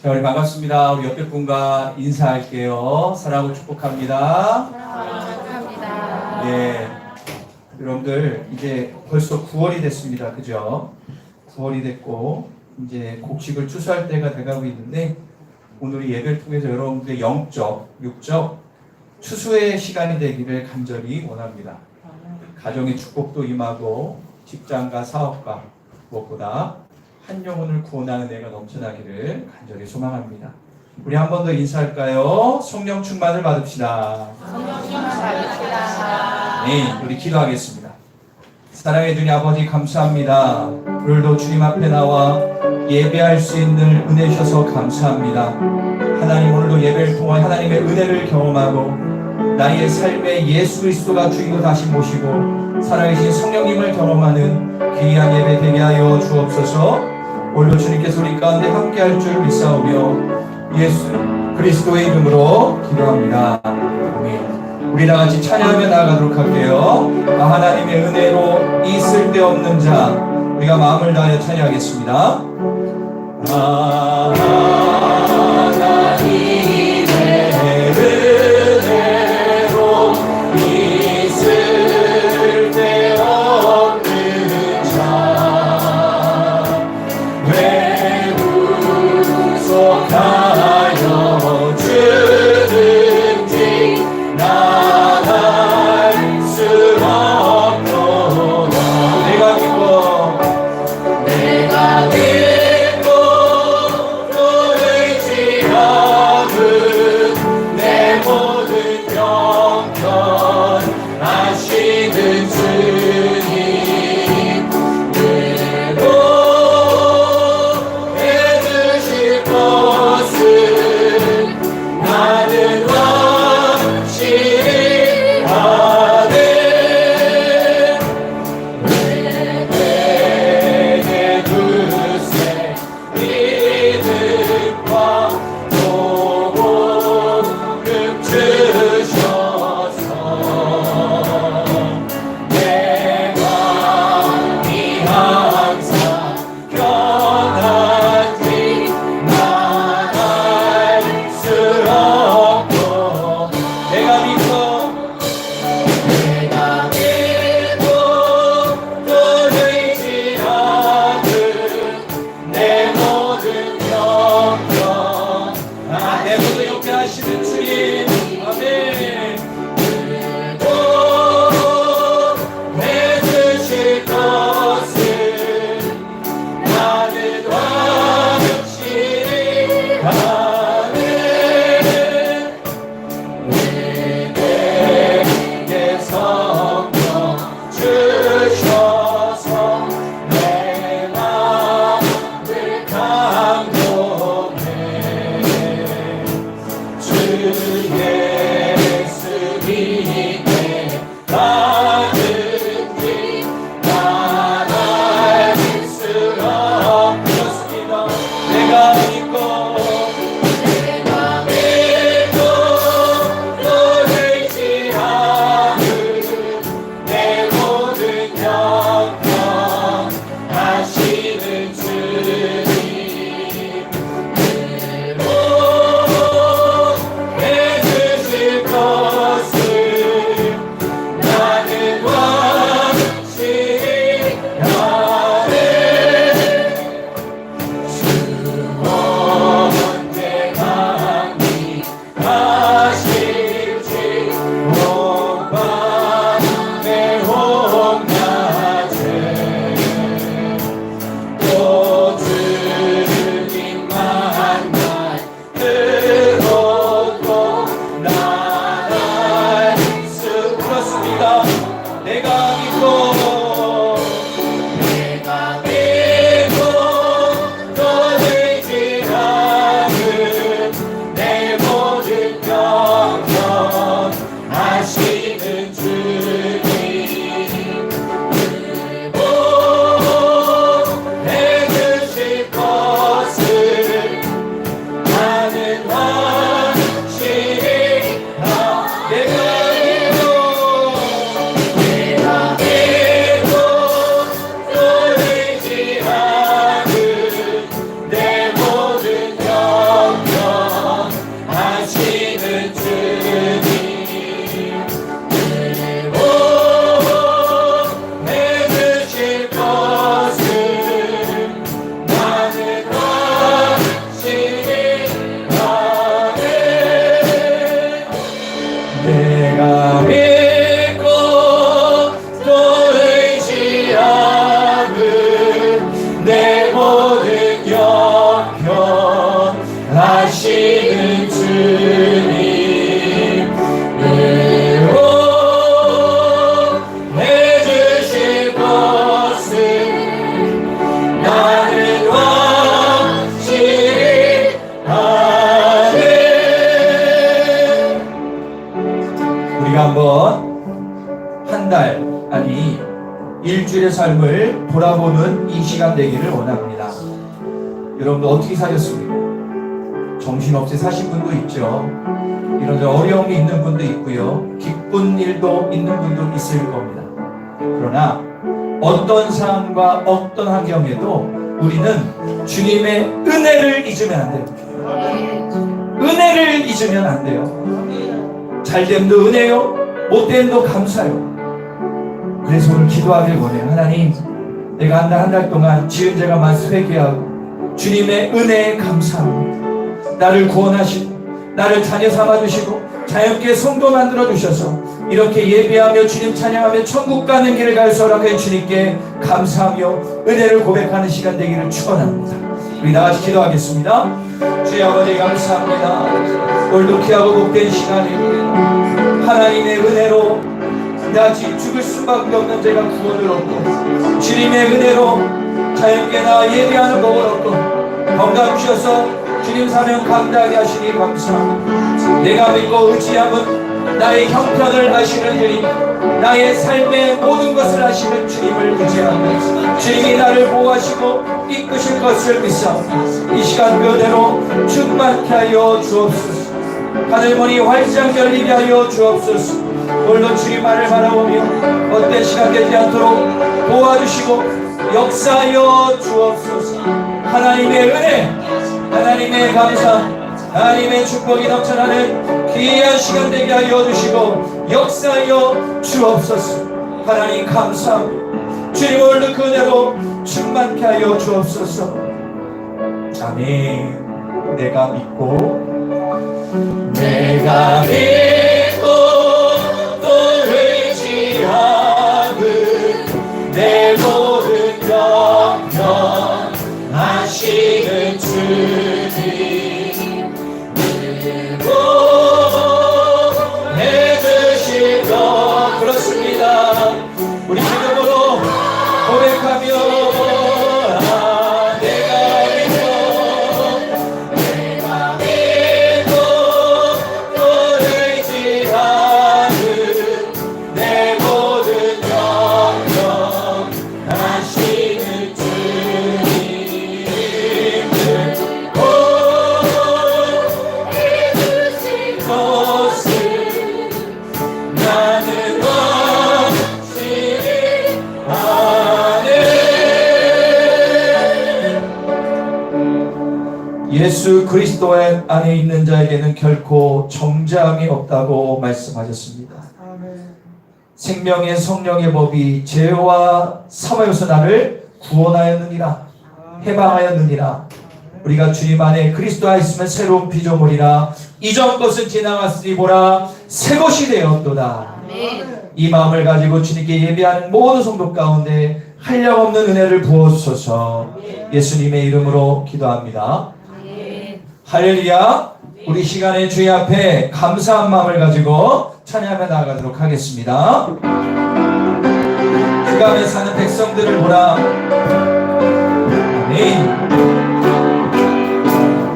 자, 우리 반갑습니다. 우리 옆에 분과 인사할게요. 사랑하고 축복합니다. 축복합니다. 예, 여러분들 이제 벌써 9월이 됐습니다. 그죠? 9월이 됐고 이제 곡식을 추수할 때가 돼가고 있는데 오늘 이 예배를 통해서 여러분들의 영적, 육적 추수의 시간이 되기를 간절히 원합니다. 가정의 축복도 임하고 직장과 사업과 무엇보다 한 영혼을 구원하는 은혜가 넘쳐나기를 간절히 소망합니다. 우리 한 번 더 인사할까요? 성령 충만을 받읍시다. 성령 충만 받으시다. 네, 우리 기도하겠습니다. 사랑해 주님 아버지 감사합니다. 오늘도 주님 앞에 나와 예배할 수 있는 은혜 주셔서 감사합니다. 하나님 오늘도 예배를 통해 하나님의 은혜를 경험하고 나의 삶에 예수 그리스도가 주인으로 다시 모시고 살아계신 성령님을 경험하는 귀한 예배 되게 하여 주옵소서. 오늘도 주님께서 우리 가운데 함께할 줄 믿사오며 예수 그리스도의 이름으로 기도합니다. 아멘. 우리 다같이 찬양하며 나아가도록 할게요. 하나님의 은혜로 이 쓸데없는 자 우리가 마음을 다하여 찬양하겠습니다. 하나님의 은혜로 이 쓸데없는 자 왜 구속하여 주는지 나 알 수 없도다. 내가 믿고 또 의지하는 내 모든 형편 아시는 주님 그로 해주실 것은 나는 확실히 아네. 내게 두세 믿음과 도움 주셔서 내 마음이 항상 편한지 난 알 수 없고 내가 믿고 또 의지하는 내 모든 형편 내 모든 형편 하시는 주님 아멘. 그리고 해주실 것은 나는 확실히 아멘. 내게 성령 주셔서 내 마음을 감동해 주 예수 믿게 가든지 난 알 수 없습니다. 내가 믿고 또 의지하는 내 모든 형편 하시는 주님 그로 해주실 것은 나는 우리가 한번 한 달, 아니 일주일의 삶을 돌아보는 이 시간 되기를 원합니다. 여러분들 어떻게 사셨습니까? 정신없이 사신 분도 있죠. 이런 어려움이 있는 분도 있고요. 기쁜 일도 있는 분도 있을 겁니다. 그러나 어떤 상황과 어떤 환경에도 우리는 주님의 은혜를 잊으면 안 돼요. 은혜를 잊으면 안 돼요. 잘됨도 은혜요, 못됨도 감사요. 그래서 오늘 기도하길 원해요. 하나님, 내가 한 달 동안 지은 죄가 많습니다. 회개하고 주님의 은혜에 감사합니다. 나를 구원하시고 나를 자녀 삼아주시고 자유롭게 성도 만들어주셔서 이렇게 예배하며 주님 찬양하며 천국 가는 길을 갈 수 허락해 주님께 감사하며 은혜를 고백하는 시간 되기를 축원합니다. 우리 다같이 기도하겠습니다. 주의 아버지 감사합니다. 오늘도 귀하고 복된 시간에 하나님의 은혜로 아직 죽을 수밖에 없는 제가 구원을 얻고 주님의 은혜로 자유롭게 나 예배하는 법을 얻고 건강 주셔서 주님 사명 감당하게 하시니 감사합니다. 내가 믿고 의지함은 나의 형편을 아시는 주님, 나의 삶의 모든 것을 아시는 주님을 의지하며 주님이 나를 보호하시고 이끄실 것을 믿사옵니다. 이 시간 그대로 충만케 하여 주옵소서. 하늘문이 활짝 열리게 하여 주옵소서. 오늘도 주님만을 바라보며 어떤 시간 되지 않도록 도와주시고 역사하여 주옵소서. 하나님의 은혜, 하나님의 감사, 하나님의 축복이 넘쳐나는 귀한 시간 되게 하여 주시고 역사하여 주옵소서. 하나님 감사합니다. 주님 오늘도 그 은혜로 충만케 하여 주옵소서. 아멘. 내가 믿고 또 의지하는 내 모든 영역 아시는 주님 해주시며 그렇습니다. 우리 기도로 고백하며 예수 그리스도 안에 있는 자에게는 결코 정죄함이 없다고 말씀하셨습니다. 생명의 성령의 법이 죄와 사망에서 나를 구원하였느니라, 해방하였느니라. 우리가 주님 안에 그리스도 안에 있으면 새로운 피조물이라. 이전 것은 지나갔으니 보라 새 것이 되었도다. 이 마음을 가지고 주님께 예배하는 모든 성도 가운데 한량없는 은혜를 부어주소서. 예수님의 이름으로 기도합니다. 할렐루야. 우리 시간에 주의 앞에 감사한 마음을 가지고 찬양하며 나아가도록 하겠습니다. 그 가운데 사는 백성들을 보라. 아멘.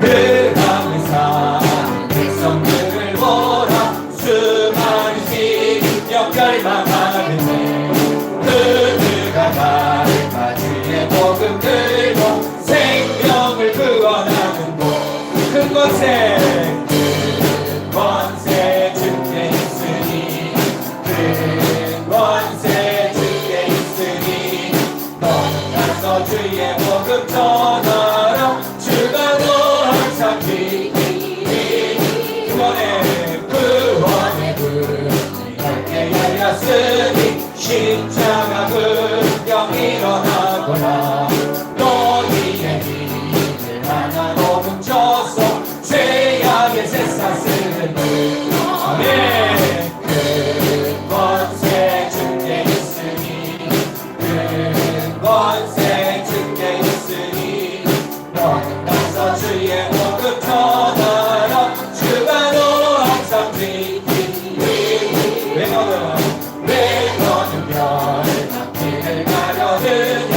그 가운데 사는 백성들을 보라. 수많은 시력 열망하는데 그들과 다른 바주의 복음 들고 생명을 구원하는 큰 권세, 큰 권세 주께 있으니, 큰 권세 주께 있으니, 너는 가서 주의 복음 전하라. 주가 너 항상 지키니 구원의 문이 넓게 열렸으니 십자가 금령 일어나거라. 너희의 힘을 하나로 뭉쳐서 죄악의 새싹을 아멘. 큰 권세 주께 있으니, 큰 권세 주께 있으니, 너는 가서 주의 복음 전하라. 주가 너 항상 지키니 왜 너는 별난 길을 가려느냐.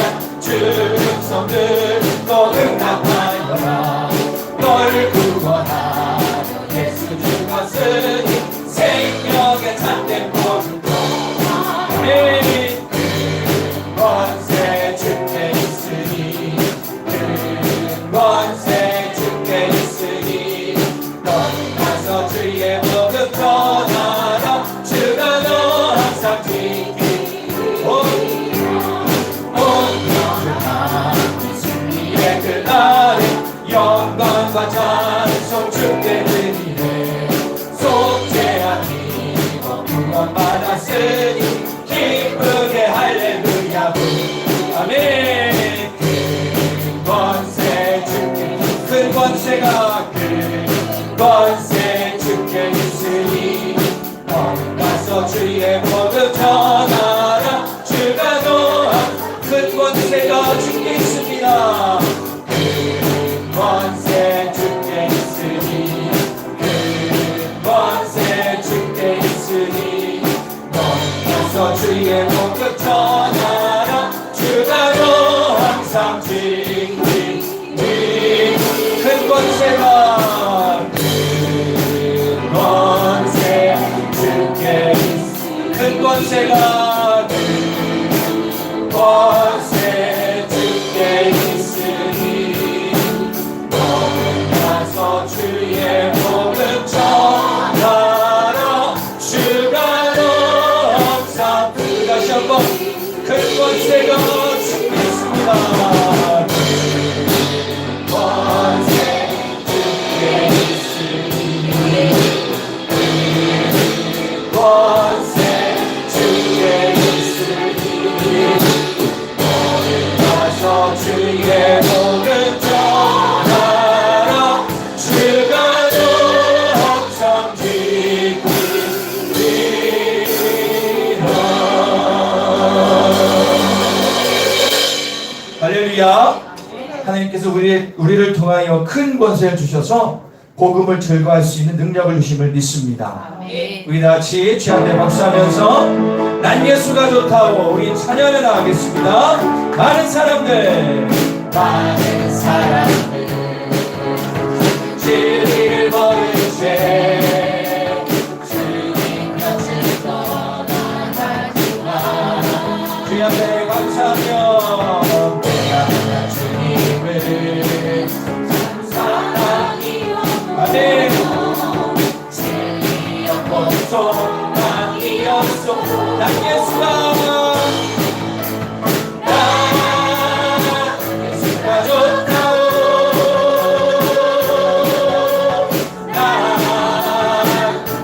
왔으니 기쁘게 할렐루야 아멘. 큰 권세 주께 큰 권세가 큰 권세 주께 있으니 가서 주의 복음 전하라. 주가 노한 큰 권세가 주께 있습니다. 큰 권세 주께 있으니 큰 권세 주께 있으니 가서 주의 복음 전하라. 주가 노한 항상 큰 권세가 큰 권세 주께 큰 권세가 큰 권세 주께 있으니 너는 가서 주의 복음 전하라. 주가 너 항상 다시 한번 큰 권세가 주께 있습니다. 큰 권세 주께 있으니 권세 주께 있으니 너는 가서 주의 복음 전하라. 주가 너 항상 지키리라. 할렐루야. 하나님께서 우리를 통하여 큰 권세를 주셔서 복음을 증거할 수 있는 능력을 주심을 믿습니다. 우리 다 같이 주여 앞에 박수하면서 난 예수가 좋다고 우리 찬양을 나가겠습니다. 많은 사람들 진리를 모르세 주님 곁을 떠나가지마. 주여 앞에 감사하며 내가 주님을 사랑이요 아멘. 소망이었소. 난 예수가 좋다오. 난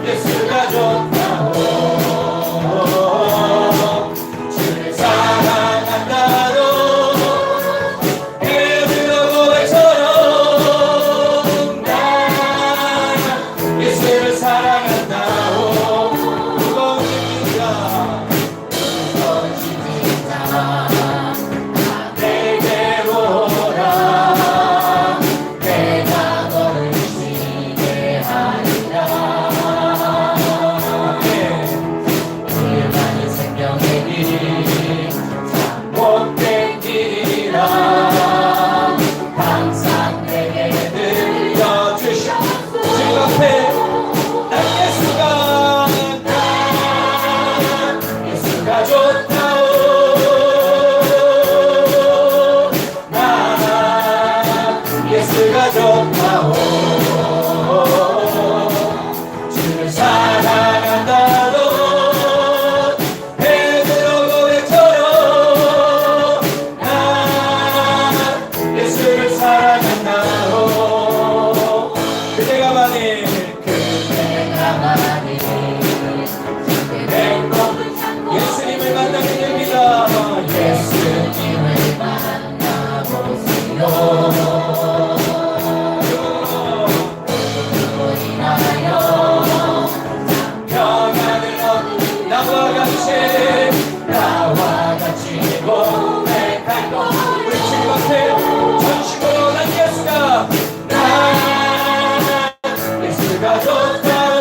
예수가 좋다오. 주를 사랑한다로 헤어지는 고백처럼 난 예수를 사랑한다오. 예수가 좋다오. 주를 사랑한다도 베드로 고백처럼 난 예수를 사랑한다오. 그대가 만일 예수님을 만나게 됩니다. 예수님을 만나보세요. 나와 같이 고백할 것 우리 주님 앞에 전심으로 난 예수가 좋다오.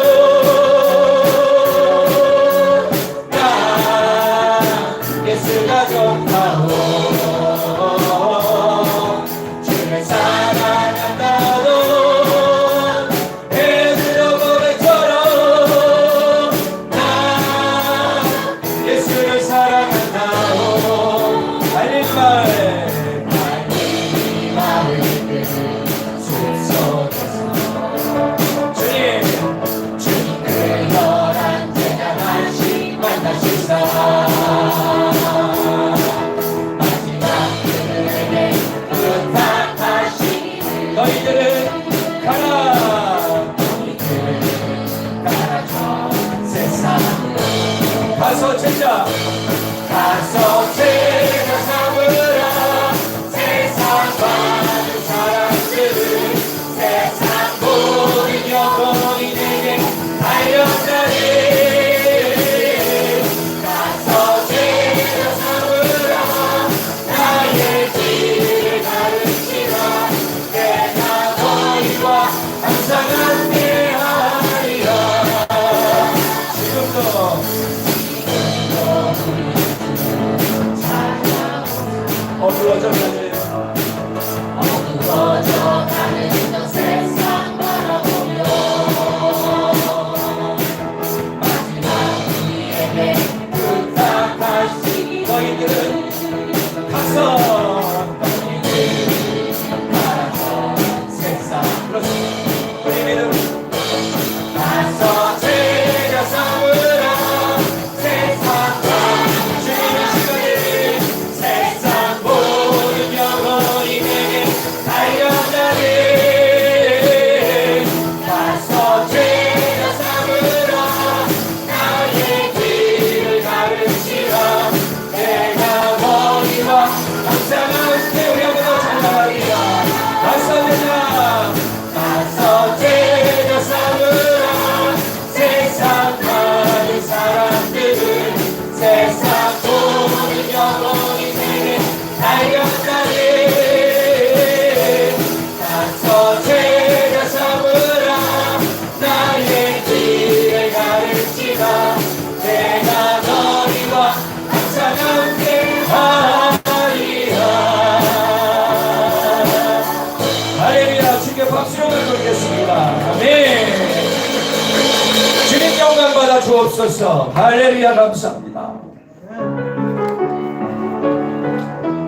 난 예수가 좋다오. 주를 사랑한다도 베드로 고백처럼 난 예수를 사랑한다오. 달린 마을 숲속에서 주님 그 열한 제자 다시 만나시사 마지막 그들에게 부탁하시니 너희들은 가라 전 세상으로 가서 제자 삼으라 세상 많은 사람들을 세상 모든 영혼인에게 알려자리 가서 제자 삼으라 나의 길을 가르치라 내가 너희와 항상 함께하리라. 지금도 어두워져 가는 저 세상 바라보며 마지막 우리에게 부탁하시기 너희들은 가서 세상 그렇습니다. 우리 믿음 가서 제자 삼으라 세상 주님의 시간에 세상 모든 영혼인에게 알려자리 가서 제자 삼으라 나의 길을 가르치라 내가 너희와 항상 함께 우리 한번 더 찬양하리라. 가서 제자 삼으라 세상 많은 사람들을 세상 모든 영혼인에게 알려자리 가서 제자 삼으라 나의 길을 가르치라 내가 너희와 항상 함께 하리라. 할렐루야. 주께 박수를 드리겠습니다. 아멘. 주님 영광 받아 주옵소서. 할렐루야. 감사합니다.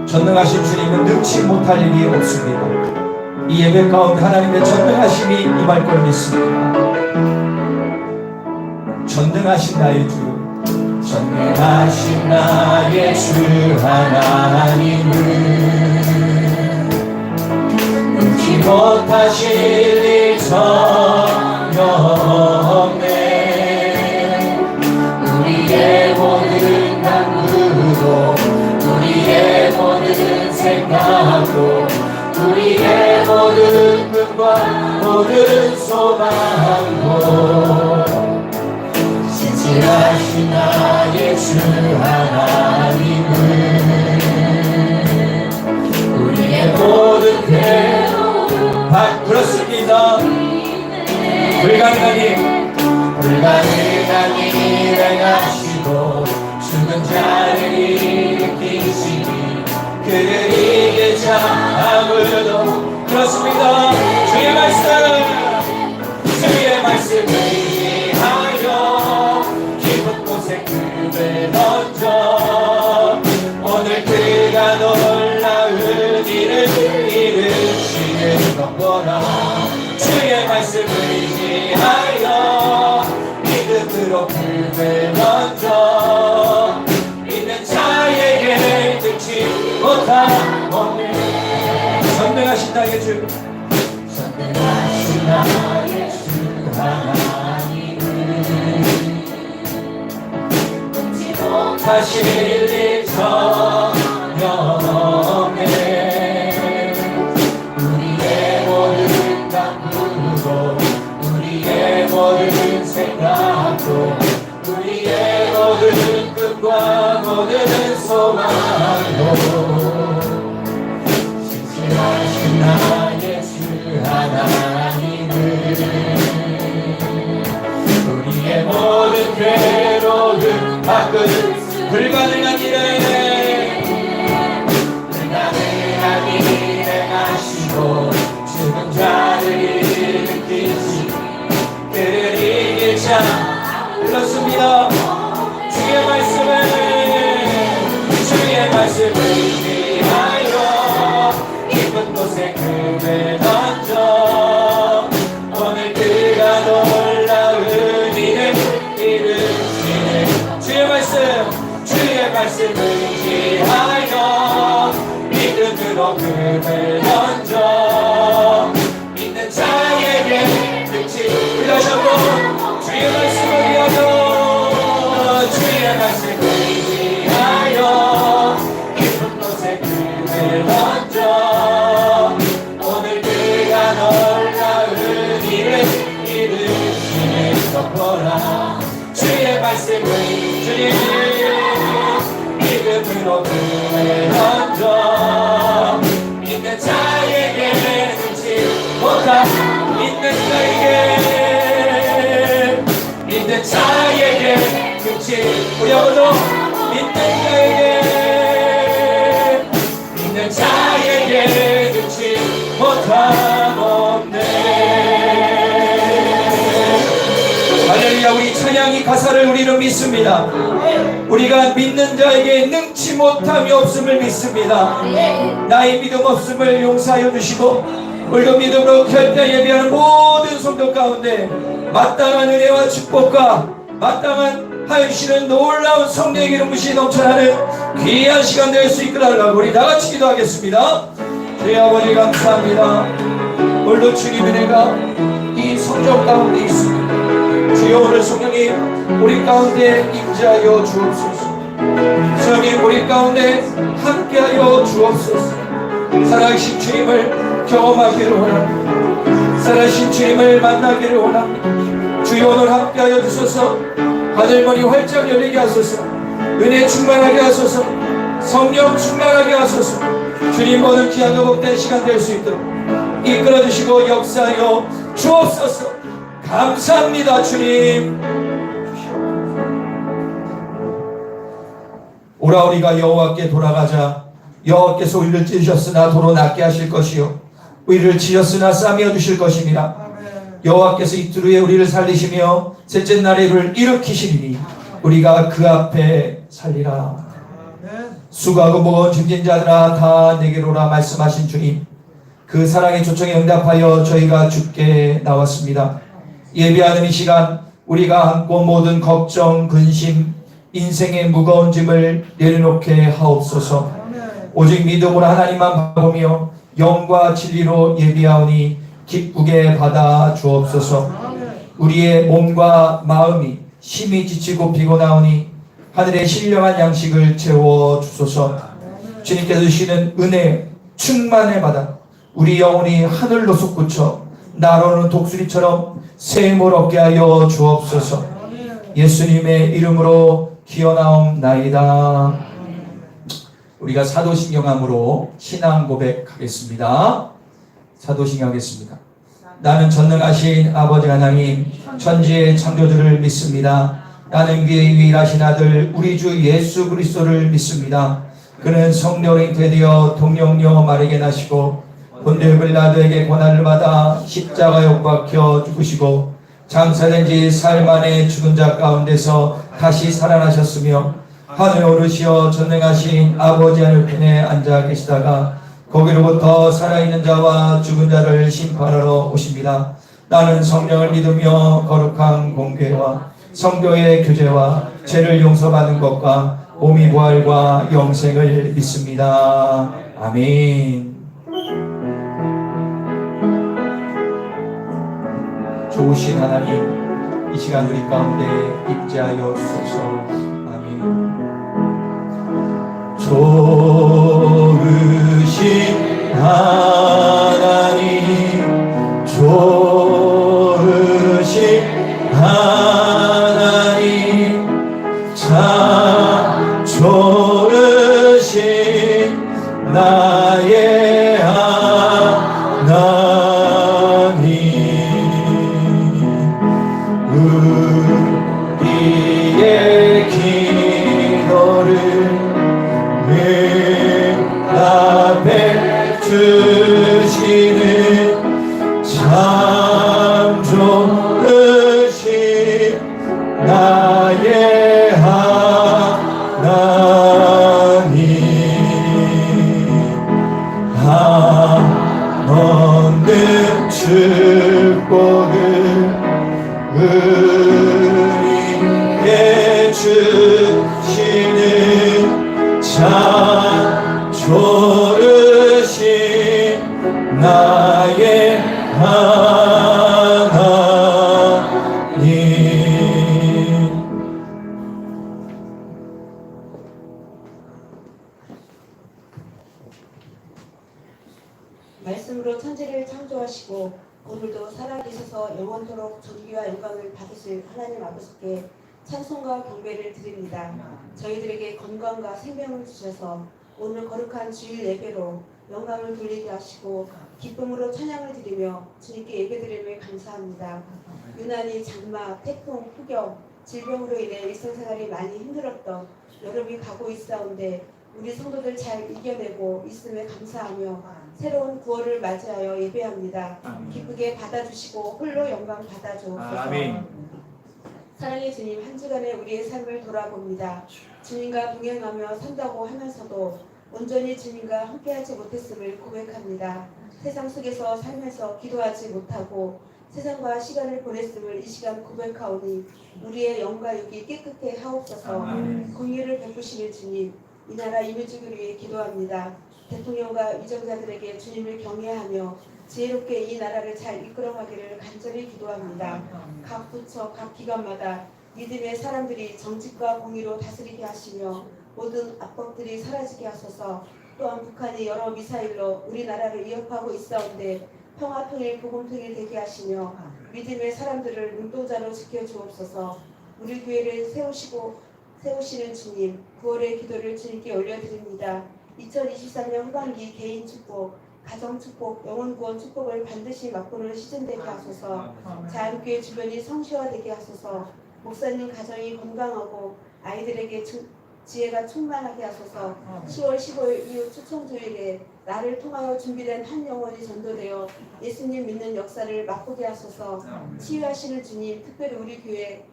전능하신 주님은 능치 못할 일이 없습니다. 이 예배 가운데 하나님의 전능하심이 임할 걸 믿습니다. 전능하신 나의 주 전능하신 나의 주 하나님은 능치 못하실 일 전혀 없네. 우리의 모든 간구로 우리의 모든 생각도 우리의 모든 꿈과 모든 소망도 신실하신 나의 주 하나님은 우리의 모든 괴로움 그렇습니다. 불가능한 일을 행하시고 죽은 자를 일으키시니 그를 이길 자 아무도 그렇습니다. 주의 말씀을 의지하여 깊은 곳에 금을 던져 오늘 그가 놀라운 일을 이루시는 것보다 주의 말씀을 의지하여 믿음으로 금을 던져 믿는 자에게 등치 못한 오늘 전능하신 나의 주 전능하신 나의 주 하나님은 등치 못하실 일 전혀 없네. 우리의 모든 간구도 우리의 모든 생각도 우리의 모든 꿈과 모든 소망도 신실하신 나의 주 하나님은 우리의 모든 괴로움 바꾸는 불가능한 일을 행하시고 죽은 자를 일으키시니 그를 이길 자 그렇습니다. 주의 말씀을 의지하여 깊은 곳에 금을 던져 오늘 그가 놀라운 일을 이루시네. 주의 말씀을 의지하여 믿음으로 금을 던져 믿는 자에게 끝이 흘러가고 주의 말씀을 위하여 주의 말씀 말씀을 의지하여 깊은 곳에 금을 던져 오늘 그가 놀라운 일을 이루시는 덮어라. 주의 말씀을 주님 믿음으로 금을 던져 믿는 자에게 눈치 못한 믿는 자에게 눈치 우리 아버도 믿는 자에게 눈치 못함 없네. 할렐루야. 우리 찬양이 가사를 우리는 믿습니다. 우리가 믿는 자에게 능치 못함이 없음을 믿습니다. 나의 믿음 없음을 용서하여 주시고 오늘도 믿음으로 결대 예배하는 모든 성도 가운데 마땅한 은혜와 축복과 마땅한 하여주시는 놀라운 성령의 기름부심이 넘쳐나는 귀한 시간 될 수 있게 달라고 우리 다같이 기도하겠습니다. 주의 아버지 감사합니다. 오늘도 주님의 은혜가 이 성전 가운데 있습니다. 주여 오늘 성령님 우리 가운데 임재하여 주옵소서. 성령님 우리 가운데 함께하여 주옵소서. 살아계신 주님을 경험하기를 원합니다. 살아계신 주님을 만나기를 원합니다. 주여 오늘 함께하여 주소서. 하늘문이 활짝 열리게 하소서. 은혜 충만하게 하소서. 성령 충만하게 하소서. 주님 모든 귀하고 복된 시간 될 수 있도록 이끌어 주시고 역사하여 주옵소서. 감사합니다 주님. 오라 우리가 여호와께 돌아가자. 여호와께서 우리를 찢으셨으나 도로 낫게 하실 것이요 우리를 치셨으나 싸매어 주실 것입니다. 여호와께서 이틀 후에 우리를 살리시며 셋째 날에 우리를 일으키시리니 우리가 그 앞에 살리라. 수고하고 무거운 짐진 자들아 다 내게로 오라 말씀하신 주님, 그 사랑의 초청에 응답하여 저희가 주께 나왔습니다. 예배하는 이 시간 우리가 안고 모든 걱정, 근심, 인생의 무거운 짐을 내려놓게 하옵소서. 오직 믿음으로 하나님만 바라보며 영과 진리로 예비하오니 기쁘게 받아 주옵소서. 우리의 몸과 마음이 심히 지치고 피곤하오니 하늘의 신령한 양식을 채워 주소서. 주님께서 주시는 은혜 충만을 받아 우리 영혼이 하늘로 솟구쳐 날아오는 독수리처럼 새 힘을 얻게 하여 주옵소서. 예수님의 이름으로 기원하옵나이다. 우리가 사도신경함으로 신앙 고백하겠습니다. 사도신경 하겠습니다. 나는 전능하신 아버지 하나님 천지의 창조주를 믿습니다. 나는 그의 유일하신 아들 우리 주 예수 그리스도를 믿습니다. 그는 성령으로 잉태되어 동령녀 마리아에게 나시고 본들 빌라도에게 고난을 받아 십자가에 못 박혀 죽으시고 장사된 지 사흘 만에 죽은 자 가운데서 다시 살아나셨으며 하늘에 오르시어 전능하신 아버지 하늘편에 앉아 계시다가 거기로부터 살아있는 자와 죽은 자를 심판하러 오십니다. 나는 성령을 믿으며 거룩한 공교회와 성도의 교제와 죄를 용서받는 것과 몸이 부활과 영생을 믿습니다. 아멘. 좋으신 하나님, 이 시간 우리 가운데 임재하여 주소서. 아멘. 좋으신 하나님, 좋으신 하나님, 참 좋으신 나의 하나님, 우리의 기도를 응답해 주시는 참 좋으신 나의 하나님, 한없는 축복을 우리에게 주시는 참 좋으신 나의 하나님, 말씀으로 천지를 창조하시고 오늘도 살아계셔서 영원토록 존귀와 영광을 받으실 하나님 아버지께 찬송과 경배를 드립니다. 저희들에게 건강과 생명을 주셔서 오늘 거룩한 주일 예배로 영광을 돌리게 하시고 기쁨으로 찬양을 드리며 주님께 예배드림을 감사합니다. 유난히 장마, 태풍, 폭염, 질병으로 인해 일상생활이 많이 힘들었던 여름이 가고 있사온데 우리 성도들 잘 이겨내고 있음에 감사하며 새로운 9월을 맞이하여 예배합니다. 기쁘게 받아주시고 홀로 영광 받아주옵소서. 아멘. 사랑의 주님, 한 주간의 우리의 삶을 돌아봅니다. 주님과 동행하며 산다고 하면서도 온전히 주님과 함께하지 못했음을 고백합니다. 세상 속에서 살면서 기도하지 못하고 세상과 시간을 보냈음을 이 시간 고백하오니 우리의 영과 육이 깨끗해 하옵소서. 공의를 베푸시는 주님, 이 나라 이민족을 위해 기도합니다. 대통령과 위정자들에게 주님을 경외하며 지혜롭게 이 나라를 잘 이끌어가기를 간절히 기도합니다. 각 부처, 각 기관마다 믿음의 사람들이 정직과 공의로 다스리게 하시며 모든 압박들이 사라지게 하소서. 또한 북한이 여러 미사일로 우리나라를 위협하고 있사온데 평화 통일, 복음 통일 되게 하시며 믿음의 사람들을 눈동자로 지켜주옵소서. 우리 교회를 세우시는 주님, 9월의 기도를 주님께 올려드립니다. 2023년 후반기 개인 축복, 가정 축복, 영혼 구원 축복을 반드시 맛보는 시즌 되게 하소서. 자연교회 주변이 성시화되게 하소서. 목사님 가정이 건강하고 아이들에게 지혜가 충만하게 하소서. 10월 15일 이후 초청주일에 나를 통하여 준비된 한 영혼이 전도되어 예수님 믿는 역사를 맛보게 하소서. 치유하시는 주님, 특별히 우리 교회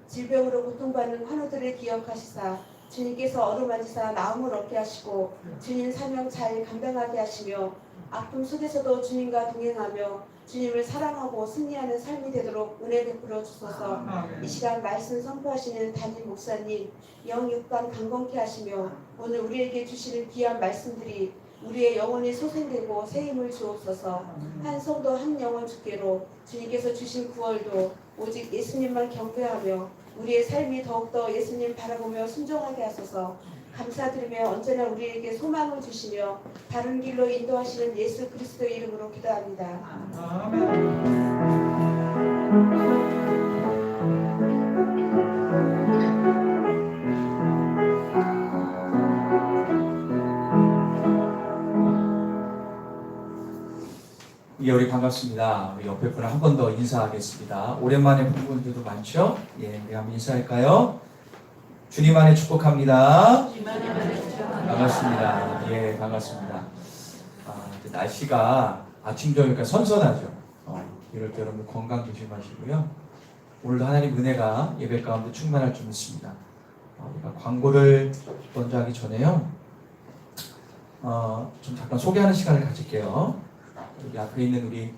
질병으로 고통받는 환우들을 기억하시사 주님께서 어루만지사 나음을 얻게 하시고 주님 사명 잘 감당하게 하시며 아픔 속에서도 주님과 동행하며 주님을 사랑하고 승리하는 삶이 되도록 은혜 베풀어 주소서. 이 시간 말씀 선포하시는 담임 목사님 영육간 강건케 하시며 오늘 우리에게 주시는 귀한 말씀들이 우리의 영혼이 소생되고 새 힘을 주옵소서. 한 성도 한 영혼 주께로 주님께서 주신 9월도 오직 예수님만 경배하며 우리의 삶이 더욱더 예수님 바라보며 순종하게 하소서. 감사드리며 언제나 우리에게 소망을 주시며 다른 길로 인도하시는 예수 그리스도의 이름으로 기도합니다. 예, 우리 반갑습니다. 우리 옆에 분을 한 번 더 인사하겠습니다. 오랜만에 본 분들도 많죠? 예, 우리 한번 인사할까요? 주님 안에 축복합니다. 반갑습니다. 예, 반갑습니다. 이제 날씨가 아침 저녁까 선선하죠. 이럴 때 여러분 건강 조심하시고요. 오늘도 하나님 은혜가 예배 가운데 충만할 줄 믿습니다. 우리가 광고를 먼저 하기 전에요. 좀 잠깐 소개하는 시간을 가질게요. 여기 앞에 있는 우리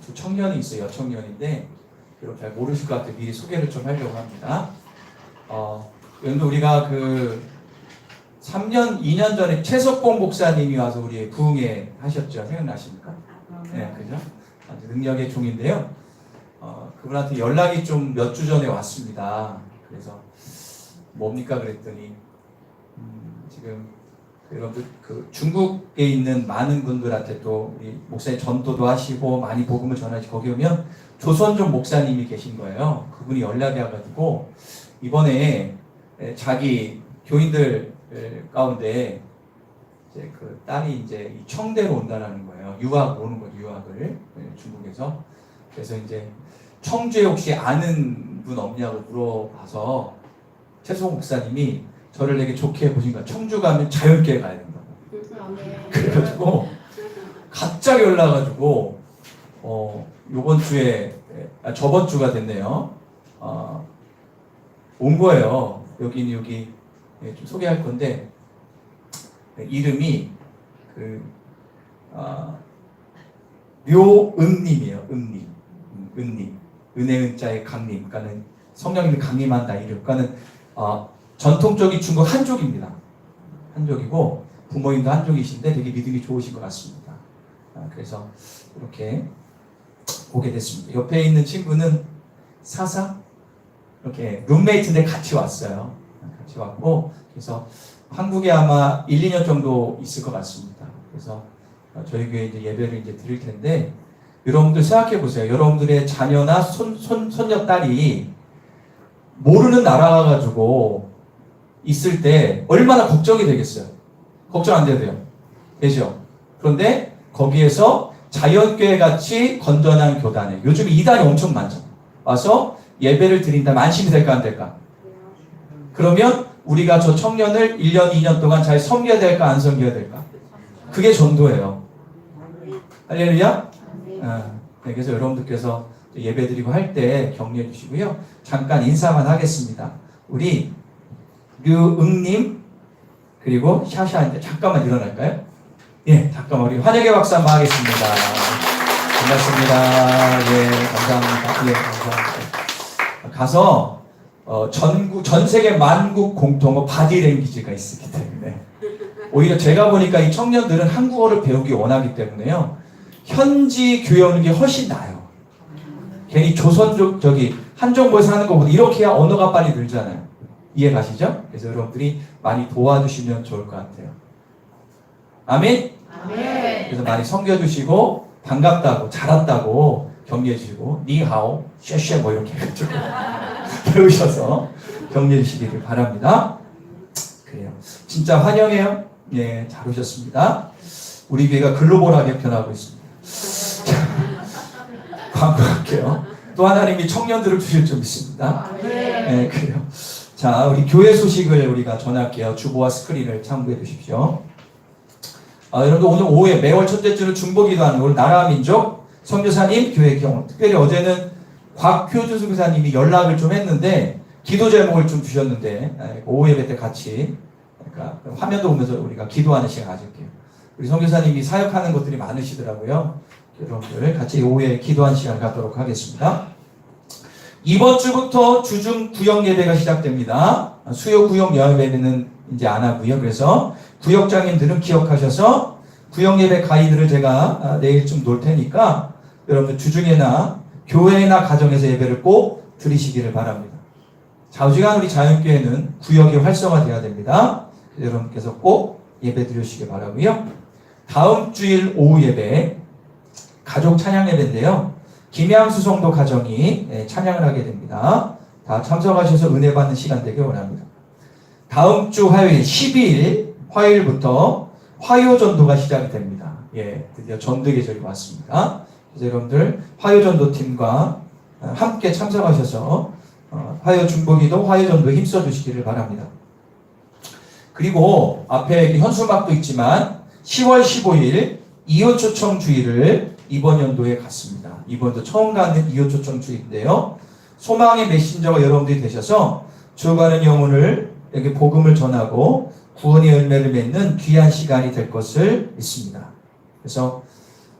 두 청년이 있어요. 여청년인데 여러분 잘 모르실 것 같아요. 미리 소개를 좀 하려고 합니다. 여러분 우리가 그 3년, 2년 전에 최석봉 목사님이 와서 우리 부흥회 하셨죠. 생각나십니까? 네, 그죠? 아주 능력의 종인데요. 그분한테 연락이 좀 몇 주 전에 왔습니다. 그래서 뭡니까 그랬더니 지금 여러분들 그 중국에 있는 많은 분들한테 또 우리 목사님 전도도 하시고 많이 복음을 전하시 거기 오면 조선족 목사님이 계신 거예요. 그분이 연락이 와가지고 이번에 자기 교인들 가운데 이제 그 딸이 이제 청대로 온다라는 거예요. 유학 오는 거죠. 유학을 중국에서. 그래서 이제 청주에 혹시 아는 분 없냐고 물어봐서 최소 목사님이 저를 되게 좋게 보신 거야. 청주 가면 자연계 가야 된다고. 그래가지고 갑자기 연락가지고 요번 주에 저번 주가 됐네요. 온 거예요. 여기 좀 소개할 건데 이름이 묘은님이에요. 은님. 은혜은자의 강림. 그러니까는 성령님이 강림한다 이름. 그러니까는 전통적인 중국 한족입니다. 한족이고 부모님도 한족이신데 되게 믿음이 좋으신 것 같습니다. 그래서 이렇게 보게 됐습니다. 옆에 있는 친구는 사사 이렇게 룸메이트인데 같이 왔어요. 같이 왔고 그래서 한국에 아마 1, 2년 정도 있을 것 같습니다. 그래서 저희 교회 이제 예배를 이제 드릴 텐데, 여러분들 생각해 보세요. 여러분들의 자녀나 손녀 딸이 모르는 나라 가지고 있을 때 얼마나 걱정이 되겠어요. 걱정 안 돼도 돼요. 되죠? 그런데 거기에서 자연교회 같이 건전한 교단에 요즘 이단이 엄청 많죠. 와서 예배를 드린다면 안심이 될까 안 될까? 그러면 우리가 저 청년을 1년, 2년 동안 잘 섬겨야 될까 안 섬겨야 될까? 그게 전도예요. 할렐루야? 네, 그래서 여러분들께서 예배 드리고 할 때 격려해 주시고요. 잠깐 인사만 하겠습니다. 우리 류응님 그리고 샤샤한테 잠깐만 일어날까요? 예, 잠깐만 우리 환영의 박수 한번 하겠습니다. 반갑습니다. 예, 감사합니다. 예, 감사합니다. 가서 전 세계 만국 공통어 바디랭귀지가 있기 때문에 오히려 제가 보니까 이 청년들은 한국어를 배우기 원하기 때문에요. 현지 교회 오는 게 훨씬 나아요. 괜히 조선족 한정부에서 하는 것보다 이렇게 해야 언어가 빨리 늘잖아요. 이해 가시죠? 그래서 여러분들이 많이 도와주시면 좋을 것 같아요. 아멘? 아멘. 그래서 많이 섬겨주시고 반갑다고 잘했다고 격려해주시고 니하오 쉐쉐 뭐 이렇게 해가지고 배우셔서 격려해주시기를 바랍니다. 그래요. 진짜 환영해요. 예, 잘 오셨습니다. 우리 교회가 글로벌하게 변하고 있습니다. 광고할게요. 또 하나님이 청년들을 주실 줄 믿습니다. 네, 그래요. 자, 우리 교회 소식을 우리가 전할게요. 주보와 스크린을 참고해 주십시오. 여러분들 오늘 오후에 매월 첫째 주는 중보기도하는 오늘 나라 민족 선교사님 교회 경험. 특별히 어제는 곽효주 선교사님이 연락을 좀 했는데 기도 제목을 좀 주셨는데 오후 예배 때 같이 그러니까 화면도 보면서 우리가 기도하는 시간 가질게요. 우리 선교사님이 사역하는 것들이 많으시더라고요. 여러분들 같이 오후에 기도하는 시간 갖도록 하겠습니다. 이번 주부터 주중 구역 예배가 시작됩니다. 수요 구역 예배는 이제 안 하고요. 그래서 구역장님들은 기억하셔서 구역 예배 가이드를 제가 내일쯤 놓을 테니까 여러분들 주중에나 교회나 가정에서 예배를 꼭 드리시기를 바랍니다. 좌우지간 우리 자연교회는 구역이 활성화돼야 됩니다. 여러분께서 꼭 예배 드리시기 바라고요. 다음 주일 오후 예배 가족 찬양 예배인데요. 김양수 성도 가정이 찬양을 하게 됩니다. 다 참석하셔서 은혜 받는 시간 되길 원합니다. 다음 주 화요일 12일 화요일부터 화요 전도가 시작이 됩니다. 예, 드디어 전도 계절이 왔습니다. 그래서 여러분들 화요 전도 팀과 함께 참석하셔서 화요 중보기도 화요 전도에 힘써 주시기를 바랍니다. 그리고 앞에 현수막도 있지만 10월 15일 이웃 초청 주일을 이번 연도에 갔습니다. 이번도 처음 가는 이웃 초청 주일인데요. 소망의 메신저가 여러분들이 되셔서 죽어가는 영혼을 여기 복음을 전하고 구원의 열매를 맺는 귀한 시간이 될 것을 믿습니다. 그래서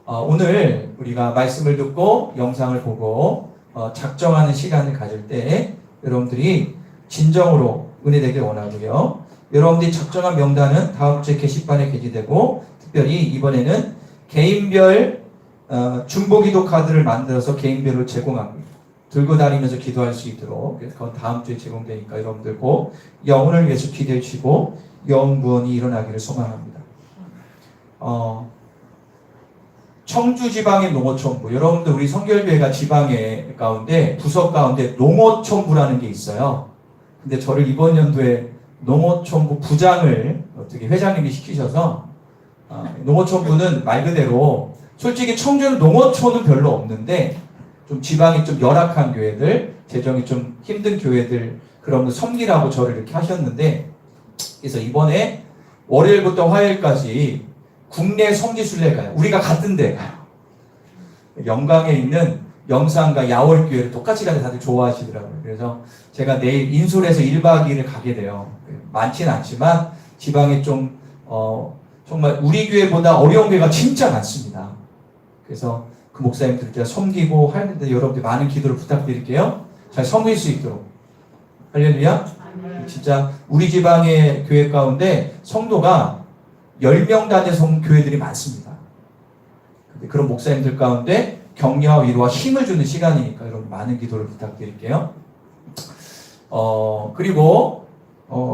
오늘 우리가 말씀을 듣고 영상을 보고 작정하는 시간을 가질 때 여러분들이 진정으로 은혜되길 원하고요. 여러분들이 작정한 명단은 다음 주에 게시판에 게시되고 특별히 이번에는 개인별 중보기도 카드를 만들어서 개인별로 제공합니다. 들고 다니면서 기도할 수 있도록. 그래서 그건 다음 주에 제공되니까 여러분들 꼭 영혼을 위해서 기도해 주시고 영구원이 일어나기를 소망합니다. 청주 지방의 농어촌부. 여러분들 우리 성결교회가 지방의 가운데 부서 가운데 농어촌부라는 게 있어요. 근데 저를 이번 연도에 농어촌부 부장을 어떻게 회장님이 시키셔서 농어촌부는 말 그대로 솔직히 청주는 농어촌은 별로 없는데 좀 지방이 좀 열악한 교회들, 재정이 좀 힘든 교회들 그런 거 섬기라고 저를 이렇게 하셨는데 그래서 이번에 월요일부터 화요일까지 국내 성지순례가요. 우리가 같은 데 가요. 영광에 있는 영산과 야월교회를 똑같이 가서 다들 좋아하시더라고요. 그래서 제가 내일 인솔에서 1박 2일을 가게 돼요. 많지는 않지만 지방에 좀 정말 우리 교회보다 어려운 교회가 진짜 많습니다. 그래서 그 목사님들 제가 섬기고 하는데 여러분들 많은 기도를 부탁드릴게요. 잘 섬길 수 있도록. 할렐루야. 진짜 우리 지방의 교회 가운데 성도가 10명단의 교회들이 많습니다. 근데 그런 목사님들 가운데 격려와 위로와 힘을 주는 시간이니까 여러분 많은 기도를 부탁드릴게요. 그리고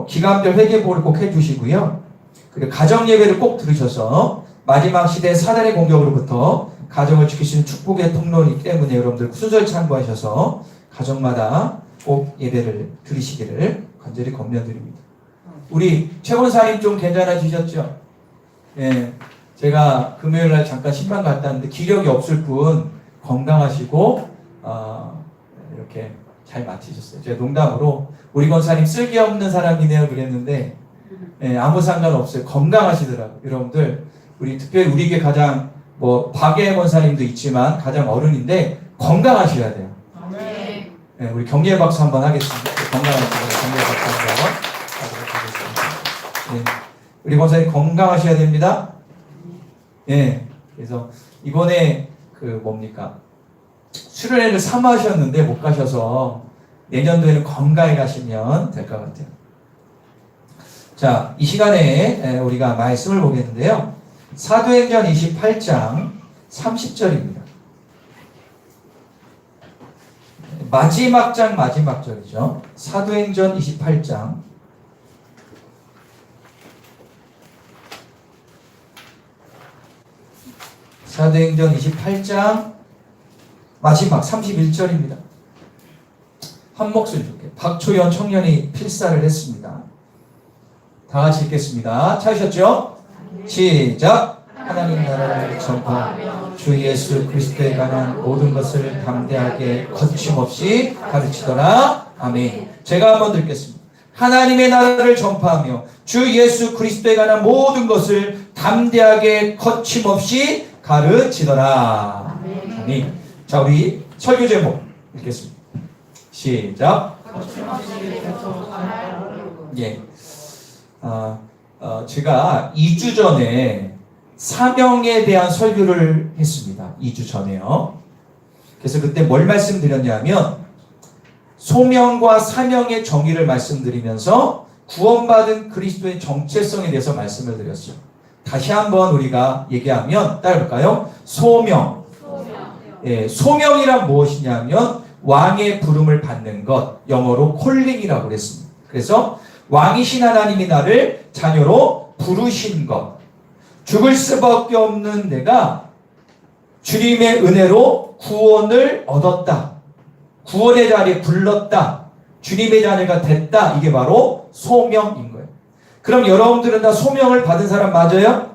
기간별 회개보를 꼭 해주시고요. 그리고 가정 예배를 꼭 들으셔서 마지막 시대 사단의 공격으로부터 가정을 지키시는 축복의 통로이기 때문에 여러분들 순서를 참고하셔서 가정마다 꼭 예배를 드리시기를 간절히 권면드립니다. 우리 최 권사님 좀 괜찮아지셨죠? 예, 제가 금요일날 잠깐 신방 갔다 왔는데 기력이 없을 뿐 건강하시고 이렇게 잘 마치셨어요. 제가 농담으로 우리 권사님 쓸기 없는 사람이네요 그랬는데 예, 아무 상관없어요. 건강하시더라고요. 여러분들 우리 특별히 우리에게 가장 박예 권사님도 있지만 가장 어른인데 건강하셔야 돼요. 네. 예, 우리 격려 박수 한번 하겠습니다. 건강하시고 격려 박수 한번 하도록 하겠습니다. 예, 우리 권사님 건강하셔야 됩니다. 예, 그래서 이번에 수련회를 사모하셨는데 못 가셔서 내년도에는 건강히 가시면 될 것 같아요. 자, 이 시간에 우리가 말씀을 보겠는데요. 사도행전 28장 30절입니다. 마지막 장 마지막 절이죠. 사도행전 28장 사도행전 28장 마지막 31절입니다. 한 목소리 좋게 박초연 청년이 필사를 했습니다. 다 같이 읽겠습니다. 찾으셨죠? 시작! 하나님 나라를 전파하며 주 예수 그리스도에 관한 모든 것을 담대하게 거침없이 가르치더라. 아멘. 제가 한번 읽겠습니다. 하나님의 나라를 전파하며 주 예수 그리스도에 관한 모든 것을 담대하게 거침없이 가르치더라. 아멘. 자, 우리 설교 제목 읽겠습니다. 시작. 예. 제가 2주 전에 사명에 대한 설교를 했습니다. 2주 전에요. 그래서 그때 뭘 말씀드렸냐면 소명과 사명의 정의를 말씀드리면서 구원받은 그리스도의 정체성에 대해서 말씀을 드렸어요. 다시 한번 우리가 얘기하면 따라볼까요? 소명. 예, 소명이란 무엇이냐면 왕의 부름을 받는 것, 영어로 콜링이라고 그랬습니다. 그래서 왕이신 하나님이 나를 자녀로 부르신 것, 죽을 수밖에 없는 내가 주님의 은혜로 구원을 얻었다, 구원의 자리에 불렀다, 주님의 자녀가 됐다, 이게 바로 소명인 거예요. 그럼 여러분들은 다 소명을 받은 사람 맞아요?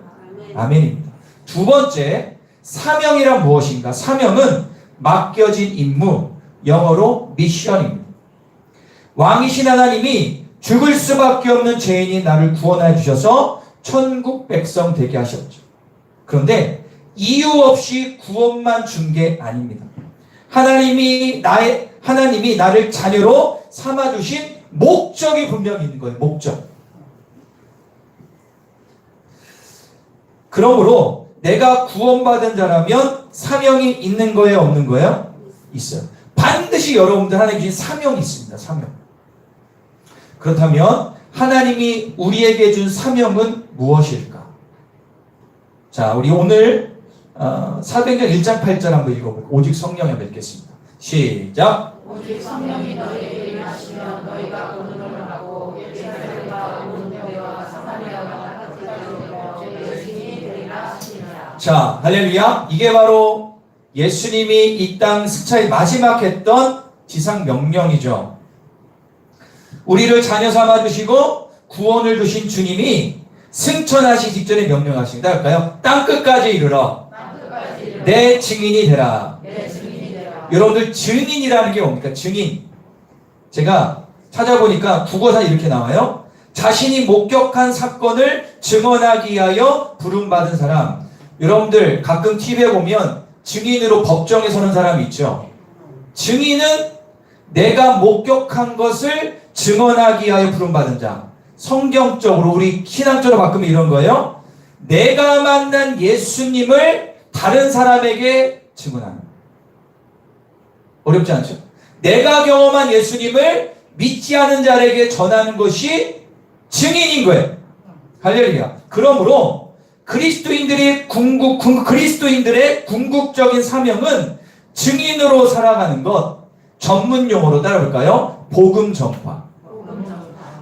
아멘입니다. 두 번째, 사명이란 무엇인가? 사명은 맡겨진 임무, 영어로 미션입니다. 왕이신 하나님이 죽을 수밖에 없는 죄인인 나를 구원해 주셔서 천국 백성 되게 하셨죠. 그런데 이유 없이 구원만 준 게 아닙니다. 하나님이 나를 자녀로 삼아 주신 목적이 분명히 있는 거예요. 목적. 그러므로 내가 구원받은 자라면 사명이 있는 거예요, 없는 거예요? 있어요. 반드시 여러분들 하나님 주신 사명이 있습니다. 사명. 그렇다면 하나님이 우리에게 준 사명은 무엇일까? 자, 우리 오늘 사도행전 1장 8절 한번 읽어볼게요. 오직 성령에 뵙겠습니다. 시작. 오직 성령이 너희에게 임하시면 너희가 본능을 하고 예루살렘과 온 유대와 사마리아와 끝까지 내 증인이 되리라 하시니라. 자, 할렐루야. 이게 바로 예수님이 이 땅 스차의 마지막 했던 지상 명령이죠. 우리를 자녀 삼아 주시고 구원을 주신 주님이 승천하시기 직전에 명령하십니다. 할까요? 땅 끝까지 이르러 내 증인이 되라. 여러분들 증인이라는 게 뭡니까? 증인. 제가 찾아보니까 국어사 이렇게 나와요. 자신이 목격한 사건을 증언하기 위하여 부름받은 사람. 여러분들 가끔 TV에 보면 증인으로 법정에 서는 사람이 있죠. 증인은 내가 목격한 것을 증언하기 위하여 부름받은 자. 성경적으로 우리 신앙적으로 바꾸면 이런 거예요. 내가 만난 예수님을 다른 사람에게 증언하는. 어렵지 않죠? 내가 경험한 예수님을 믿지 않은 자에게 전하는 것이 증인인 거예요. 할렐루야. 그러므로 그리스도인들의 궁극적인 사명은 증인으로 살아가는 것. 전문 용어로 따라볼까요? 복음 전파.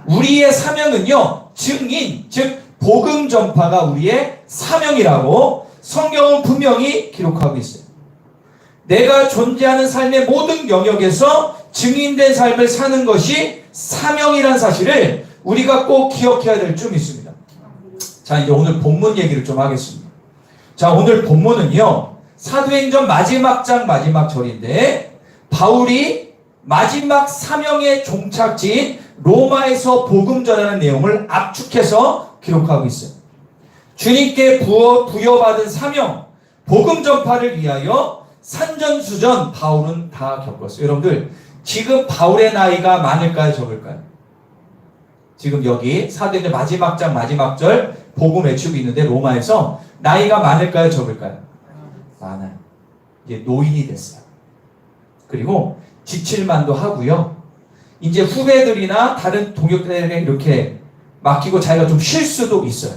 우리의 사명은요, 증인, 즉 복음 전파가 우리의 사명이라고 성경은 분명히 기록하고 있어요. 내가 존재하는 삶의 모든 영역에서 증인된 삶을 사는 것이 사명이란 사실을 우리가 꼭 기억해야 될 점 있습니다. 자, 이제 오늘 본문 얘기를 좀 하겠습니다. 자, 오늘 본문은요, 사도행전 마지막 장 마지막 절인데, 바울이 마지막 사명의 종착지인 로마에서 복음 전하는 내용을 압축해서 기록하고 있어요. 주님께 부여받은 사명, 복음 전파를 위하여 산전수전 바울은 다 겪었어요. 여러분들, 지금 바울의 나이가 많을까요, 적을까요? 지금 여기 사도행전 마지막 장 마지막 절 복음 외치고 있는데 로마에서 나이가 많을까요, 적을까요? 많아요. 이제 노인이 됐어요. 그리고 지칠만도 하고요. 이제 후배들이나 다른 동역자들에게 이렇게 맡기고 자기가 좀 쉴 수도 있어요.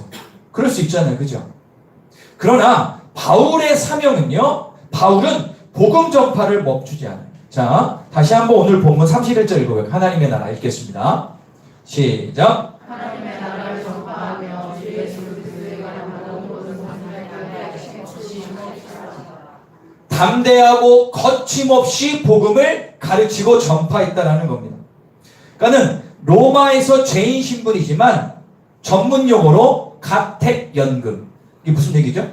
그럴 수 있잖아요. 그죠? 그러나 바울의 사명은요, 바울은 복음 전파를 멈추지 않아요. 자, 다시 한번 오늘 본문 31절 읽어볼게요. 하나님의 나라 읽겠습니다. 시작. 하나님의 나라를 전파하며 주 예수 그리스도에 관한 모든 것을 담대하게 담대하고 거침없이 복음을 가르치고 전파했다라는 겁니다. 그러니까는 로마에서 죄인 신분이지만 전문 용어로 가택연금. 이게 무슨 얘기죠?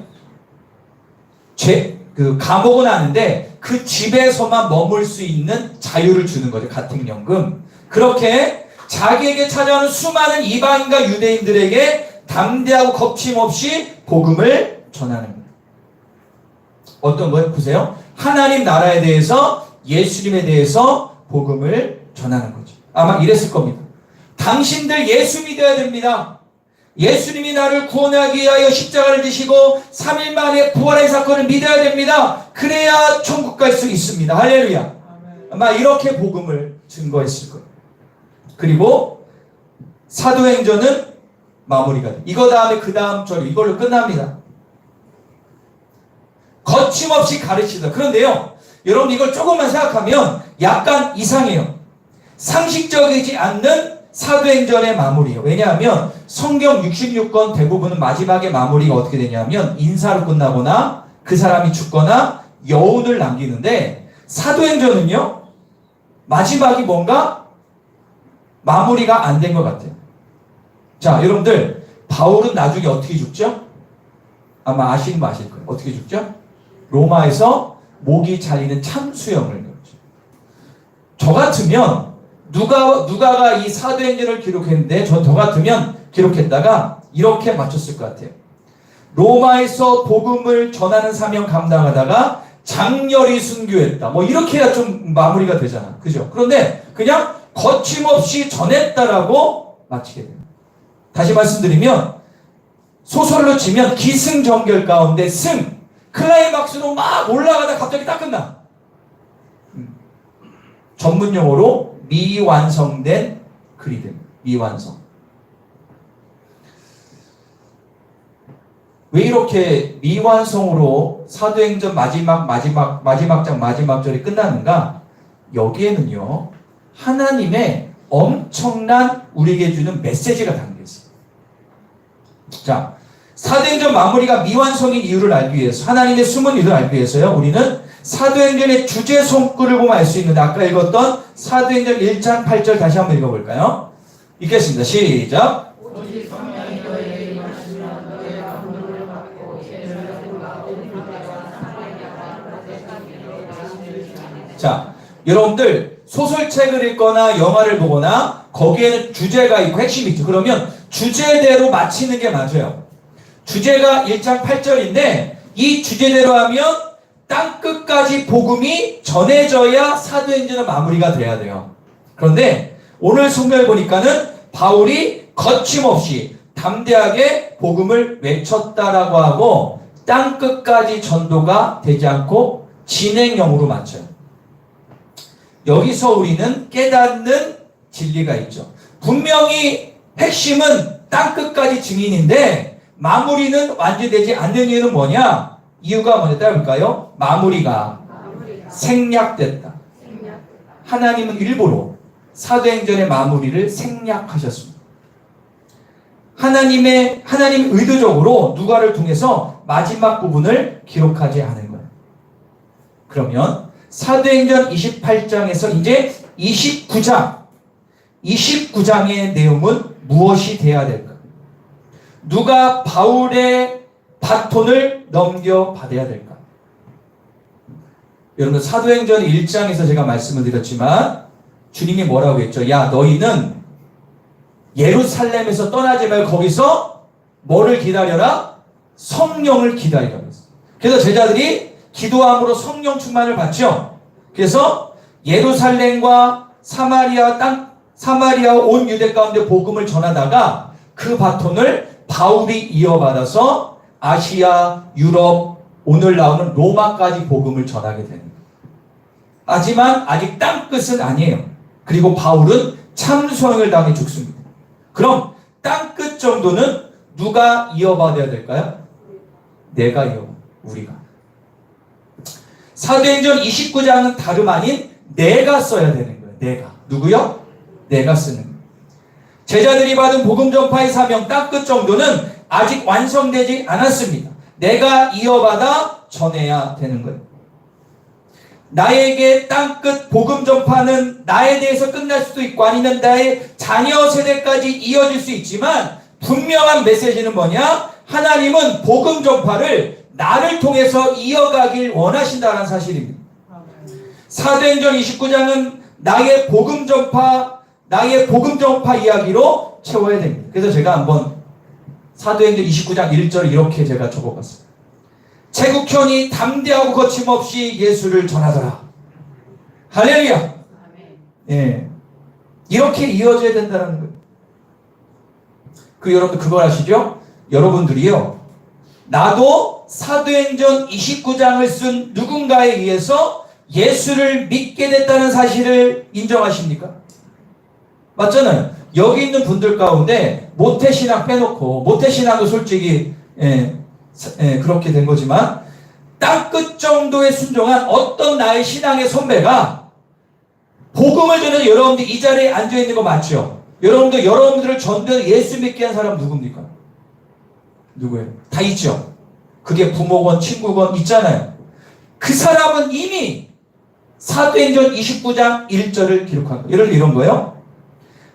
감옥은 아는데 그 집에서만 머물 수 있는 자유를 주는 거죠. 가택연금. 그렇게 자기에게 찾아오는 수많은 이방인과 유대인들에게 담대하고 거침없이 복음을 전하는 거예요. 어떤 거예요? 보세요. 하나님 나라에 대해서, 예수님에 대해서 복음을 전하는 거죠. 아마 이랬을 겁니다. 당신들 예수 믿어야 됩니다. 예수님이 나를 구원하기 위하여 십자가를 지시고 3일 만에 부활의 사건을 믿어야 됩니다. 그래야 천국 갈 수 있습니다. 할렐루야. 아마 이렇게 복음을 증거했을 거예요. 그리고 사도행전은 마무리가 돼요. 이거 다음에 그 다음 절 이걸로 끝납니다. 거침없이 가르치다. 그런데요, 여러분 이걸 조금만 생각하면 약간 이상해요. 상식적이지 않는 사도행전의 마무리예요. 왜냐하면 성경 66권 대부분은 마지막에 마무리가 어떻게 되냐면 인사로 끝나거나 그 사람이 죽거나 여운을 남기는데, 사도행전은요 마지막이 뭔가 마무리가 안 된 것 같아요. 자, 여러분들, 바울은 나중에 어떻게 죽죠? 아마 아시는 분 아실 거예요. 어떻게 죽죠? 로마에서 목이 잘리는 참수형을 겪죠. 저 같으면 누가가 이 사도행전을 기록했는데 저 같으면 기록했다가 이렇게 맞췄을 것 같아요. 로마에서 복음을 전하는 사명 감당하다가 장렬히 순교했다. 뭐 이렇게 해야 좀 마무리가 되잖아. 그죠? 그런데 그냥 거침없이 전했다라고 마치게 됩니다. 다시 말씀드리면 소설로 치면 기승전결 가운데 승, 클라이막스로 막 올라가다 갑자기 딱 끝나. 전문 용어로 미완성된 글이 됩니다. 미완성. 왜 이렇게 미완성으로 사도행전 마지막 장 마지막 절이 끝나는가? 여기에는요, 하나님의 엄청난 우리에게 주는 메시지가 담겨 있어요. 자, 사도행전 마무리가 미완성인 이유를 알기 위해서, 하나님의 숨은 이유를 알기 위해서요, 우리는 사도행전의 주제 손글을 보면 알 수 있는데, 아까 읽었던 사도행전 1장 8절 다시 한번 읽어볼까요? 읽겠습니다. 시작. 오직 성령이 너희에게 임하시면 너희가 분노를 받고 죄를 자, 여러분들 소설책을 읽거나 영화를 보거나 거기에는 주제가 있고 핵심이 있죠. 그러면 주제대로 마치는 게 맞아요. 주제가 1장 8절인데 이 주제대로 하면 땅끝까지 복음이 전해져야 사도행전의 마무리가 돼야 돼요. 그런데 오늘 성경을 보니까는 바울이 거침없이 담대하게 복음을 외쳤다라고 하고 땅끝까지 전도가 되지 않고 진행형으로 맞춰요. 여기서 우리는 깨닫는 진리가 있죠. 분명히 핵심은 땅끝까지 증인인데 마무리는 완전되지 않는 이유는 뭐냐? 이유가 뭐냐 따라볼까요? 마무리가 생략됐다. 하나님은 일부러 사도행전의 마무리를 생략하셨습니다. 하나님 의도적으로 누가를 통해서 마지막 부분을 기록하지 않은 거예요. 그러면 사도행전 28장에서 이제 29장의 내용은 무엇이 돼야 될까? 누가 바울의 바톤을 넘겨받아야 될까? 여러분 사도행전 1장에서 제가 말씀을 드렸지만 주님이 뭐라고 했죠? 야 너희는 예루살렘에서 떠나지 말고 거기서 뭐를 기다려라? 성령을 기다리라고 했어요. 그래서 제자들이 기도함으로 성령 충만을 받죠. 그래서 예루살렘과 사마리아 온 유대 가운데 복음을 전하다가 그 바톤을 바울이 이어받아서 아시아, 유럽, 오늘 나오는 로마까지 복음을 전하게 되는 거예요. 하지만 아직 땅끝은 아니에요. 그리고 바울은 참소형을 당해 죽습니다. 그럼 땅끝 정도는 누가 이어받아야 될까요? 내가 우리가. 사도행전 29장은 다름 아닌 내가 써야 되는 거예요. 내가. 누구요? 내가 쓰는 거예요. 제자들이 받은 복음 전파의 사명 땅끝 정도는 아직 완성되지 않았습니다. 내가 이어받아 전해야 되는 거예요. 나에게 땅끝 복음 전파는 나에 대해서 끝날 수도 있고 아니면 나의 자녀 세대까지 이어질 수 있지만 분명한 메시지는 뭐냐? 하나님은 복음 전파를 나를 통해서 이어가길 원하신다는 사실입니다. 사도행전 29장은 나의 복음 전파 이야기로 채워야 됩니다. 그래서 제가 한번 사도행전 29장 1절을 이렇게 제가 적어봤어요. 제국현이 담대하고 거침없이 예수를 전하더라. 할렐루야. 예, 이렇게 이어져야 된다는 거예요. 여러분들 그걸 아시죠? 여러분들이요, 나도 사도행전 29장을 쓴 누군가에 의해서 예수를 믿게 됐다는 사실을 인정하십니까? 맞잖아요. 여기 있는 분들 가운데 모태신앙 빼놓고, 모태신앙도 솔직히 그렇게 된 거지만 땅끝 정도의 순종한 어떤 나의 신앙의 선배가 복음을 전해서 여러분들 이 자리에 앉아있는 거 맞죠? 여러분들을 전도해서 예수 믿게 한 사람 누굽니까? 누구예요? 다 있죠? 그게 부모건 친구건 있잖아요. 그 사람은 이미 사도행전 29장 1절을 기록한 거예요. 이런 거예요.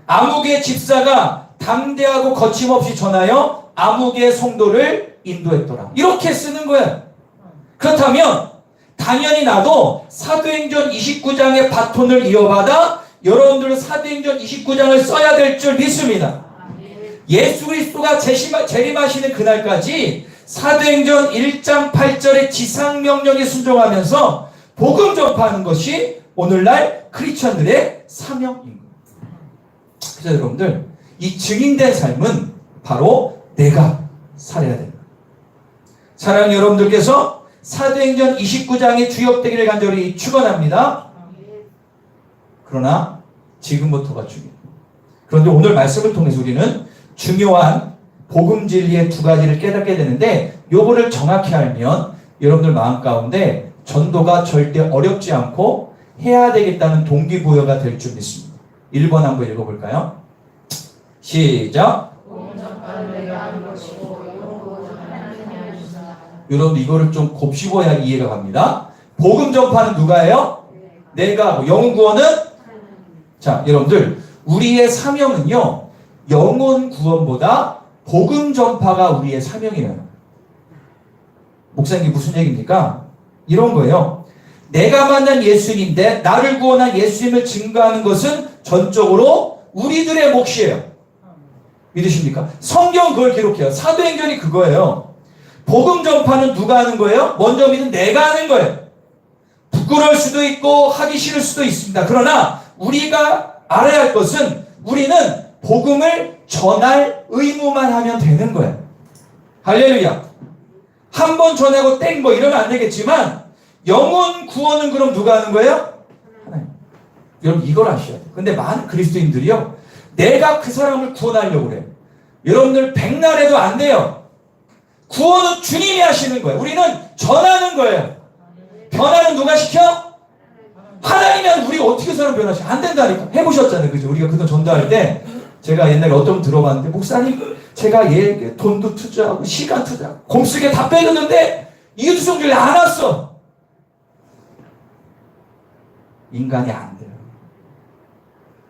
아무개 집사가 담대하고 거침없이 전하여 아무개 성도를 인도했더라. 이렇게 쓰는 거예요. 그렇다면 당연히 나도 사도행전 29장의 바톤을 이어받아 여러분들은 사도행전 29장을 써야 될 줄 믿습니다. 예수 그리스도가 재림하시는 그날까지 사도행전 1장 8절의 지상명령에 순종하면서 복음 전파하는 것이 오늘날 크리스천들의 사명인 거예요. 그래서 여러분들 이 증인된 삶은 바로 내가 살아야 됩니다. 사랑하는 여러분들께서 사도행전 29장의 주역되기를 간절히 축원합니다. 그러나 지금부터가 중요해요. 그런데 오늘 말씀을 통해서 우리는 중요한 복음 진리의 두 가지를 깨닫게 되는데 요거를 정확히 알면 여러분들 마음 가운데 전도가 절대 어렵지 않고 해야 되겠다는 동기부여가 될 줄 믿습니다. 1번 한번 읽어볼까요? 시작. 여러분 이거를 좀 곱씹어야 이해가 갑니다. 복음 전파는 누가 해요? 내가 하고 영혼 구원은? 자 여러분들 우리의 사명은요 영혼 구원보다 복음 전파가 우리의 사명이에요. 목사님 무슨 얘기입니까? 이런 거예요. 내가 만난 예수님인데 나를 구원한 예수님을 증거하는 것은 전적으로 우리들의 몫이에요. 믿으십니까? 성경 그걸 기록해요. 사도행전이 그거예요. 복음 전파는 누가 하는 거예요? 먼저 믿은 내가 하는 거예요. 부끄러울 수도 있고 하기 싫을 수도 있습니다. 그러나 우리가 알아야 할 것은 우리는 복음을 전할 의무만 하면 되는 거예요. 할렐루야. 한 번 전하고 땡 뭐 이러면 안 되겠지만 영혼 구원은 그럼 누가 하는 거예요? 하나님. 여러분 이걸 아셔야 돼요. 근데 많은 그리스도인들이요 내가 그 사람을 구원하려고 그래요. 여러분들 백날해도 안 돼요. 구원은 주님이 하시는 거예요. 우리는 전하는 거예요. 변화는 누가 시켜? 하나님이 하면 우리가 어떻게 사람 변화시켜? 안 된다니까. 해보셨잖아요. 그죠? 우리가 그거 전도할 때 제가 옛날에 어떤 분 들어봤는데 목사님 제가 얘에게 돈도 투자하고 시간 투자하고 곰쓰게 다 빼줬는데 이웃성질이 안 왔어. 인간이 안 돼요.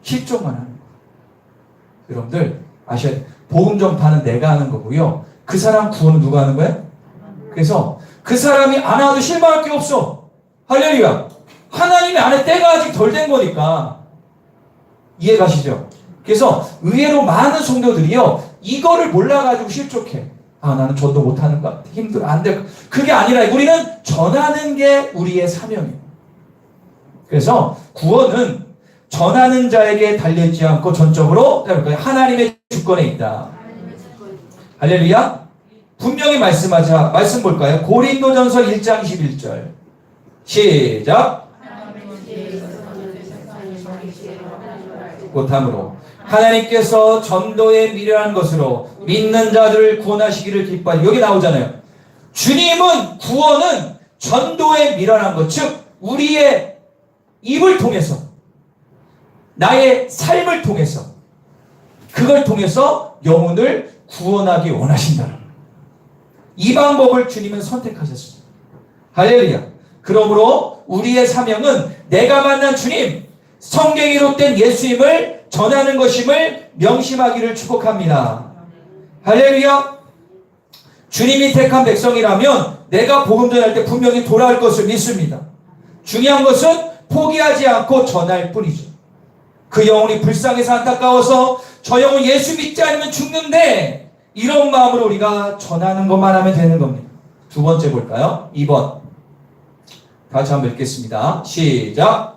실종만 하는 거예요. 여러분들 아셔야 돼요. 복음 전파는 내가 하는 거고요. 그 사람 구원은 누가 하는 거예요? 그래서 그 사람이 안 와도 실망할 게 없어. 할렐루야. 하나님이 안에 때가 아직 덜 된 거니까. 이해가시죠? 그래서 의외로 많은 성도들이요, 이거를 몰라가지고 실족해. 아, 나는 전도 못하는 것 같아. 힘들어. 안 돼. 그게 아니라 우리는 전하는 게 우리의 사명이에요. 그래서 구원은 전하는 자에게 달려있지 않고 전적으로 하나님의 주권에 있다. 할렐루야. 분명히 말씀하자. 말씀 볼까요? 고린도전서 1장 11절. 시작. 곧함으로 하나님께서 전도에 미련한 것으로 믿는 자들을 구원하시기를 기뻐하니. 여기 나오잖아요. 주님은 구원은 전도에 미련한 것, 즉 우리의 입을 통해서, 나의 삶을 통해서, 그걸 통해서 영혼을 구원하기 원하신다는 거예요. 이 방법을 주님은 선택하셨습니다. 할렐루야. 그러므로 우리의 사명은 내가 만난 주님, 성경에 기록된 예수님을 전하는 것임을 명심하기를 축복합니다. 할렐루야. 주님이 택한 백성이라면 내가 복음 전할 때 분명히 돌아올 것을 믿습니다. 중요한 것은 포기하지 않고 전할 뿐이죠. 그 영혼이 불쌍해서 안타까워서 저 영혼 예수 믿지 않으면 죽는데, 이런 마음으로 우리가 전하는 것만 하면 되는 겁니다. 두 번째 볼까요? 2번. 다시 한번 읽겠습니다. 시작.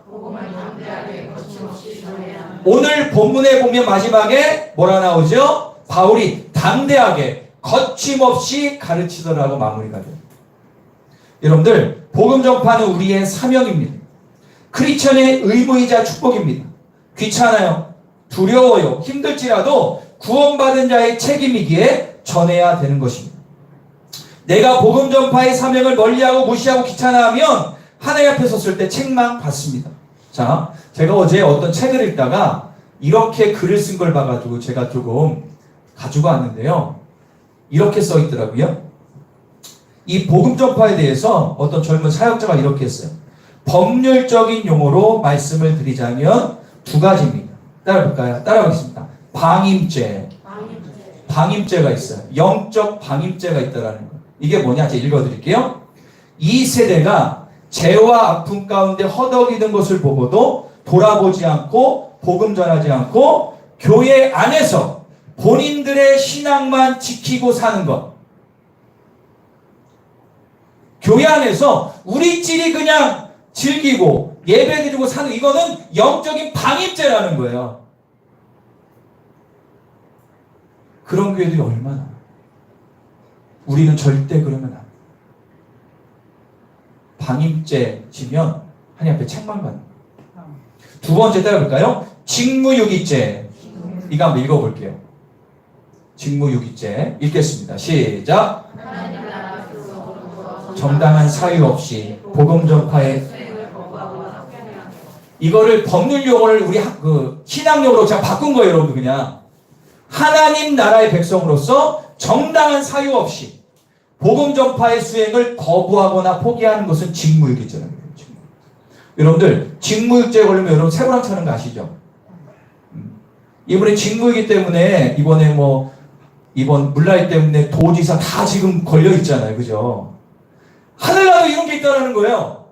오늘 본문에 보면 마지막에 뭐라 나오죠? 바울이 담대하게 거침없이 가르치더라고 마무리가 돼요. 여러분들, 복음 전파는 우리의 사명입니다. 크리스천의 의무이자 축복입니다. 귀찮아요, 두려워요, 힘들지라도 구원받은 자의 책임이기에 전해야 되는 것입니다. 내가 복음 전파의 사명을 멀리하고 무시하고 귀찮아하면 하나님 앞에 섰을 때 책망받습니다. 자, 제가 어제 어떤 책을 읽다가 이렇게 글을 쓴 걸 봐가지고 제가 조금 가지고 왔는데요. 이렇게 써 있더라고요. 이 복음 전파에 대해서 어떤 젊은 사역자가 이렇게 했어요. 법률적인 용어로 말씀을 드리자면 두 가지입니다. 따라볼까요? 따라가겠습니다. 방임죄가 있어요. 영적 방임죄가 있다라는 거예요. 이게 뭐냐? 제가 읽어드릴게요. 이 세대가 죄와 아픔 가운데 허덕이는 것을 보고도 돌아보지 않고 복음 전하지 않고 교회 안에서 본인들의 신앙만 지키고 사는 것. 교회 안에서 우리끼리 그냥 즐기고 예배드리고 사는, 이거는 영적인 방임죄라는 거예요. 그런 교회들이 얼마나. 우리는 절대 그러면 안 돼. 방임죄 지면 하나님 앞에 책망받는 거예요. 두 번째 따라볼까요? 직무유기죄. 이거 한번 읽어볼게요. 직무유기죄 읽겠습니다. 시작. 정당한 사유 없이 복음 전파에, 이거를 법률 용어를 우리 신앙용어로 제가 바꾼 거예요, 여러분. 그냥 하나님 나라의 백성으로서 정당한 사유 없이 복음 전파의 수행을 거부하거나 포기하는 것은 직무유기죄라는 거예요. 여러분들, 직무유기죄에 걸리면 여러분 세고랑 차는 거 아시죠? 이번에 직무유기 때문에 이번 물라이 때문에 도지사 다 지금 걸려 있잖아요, 그죠? 하늘나라도 이런 게 있다는 거예요.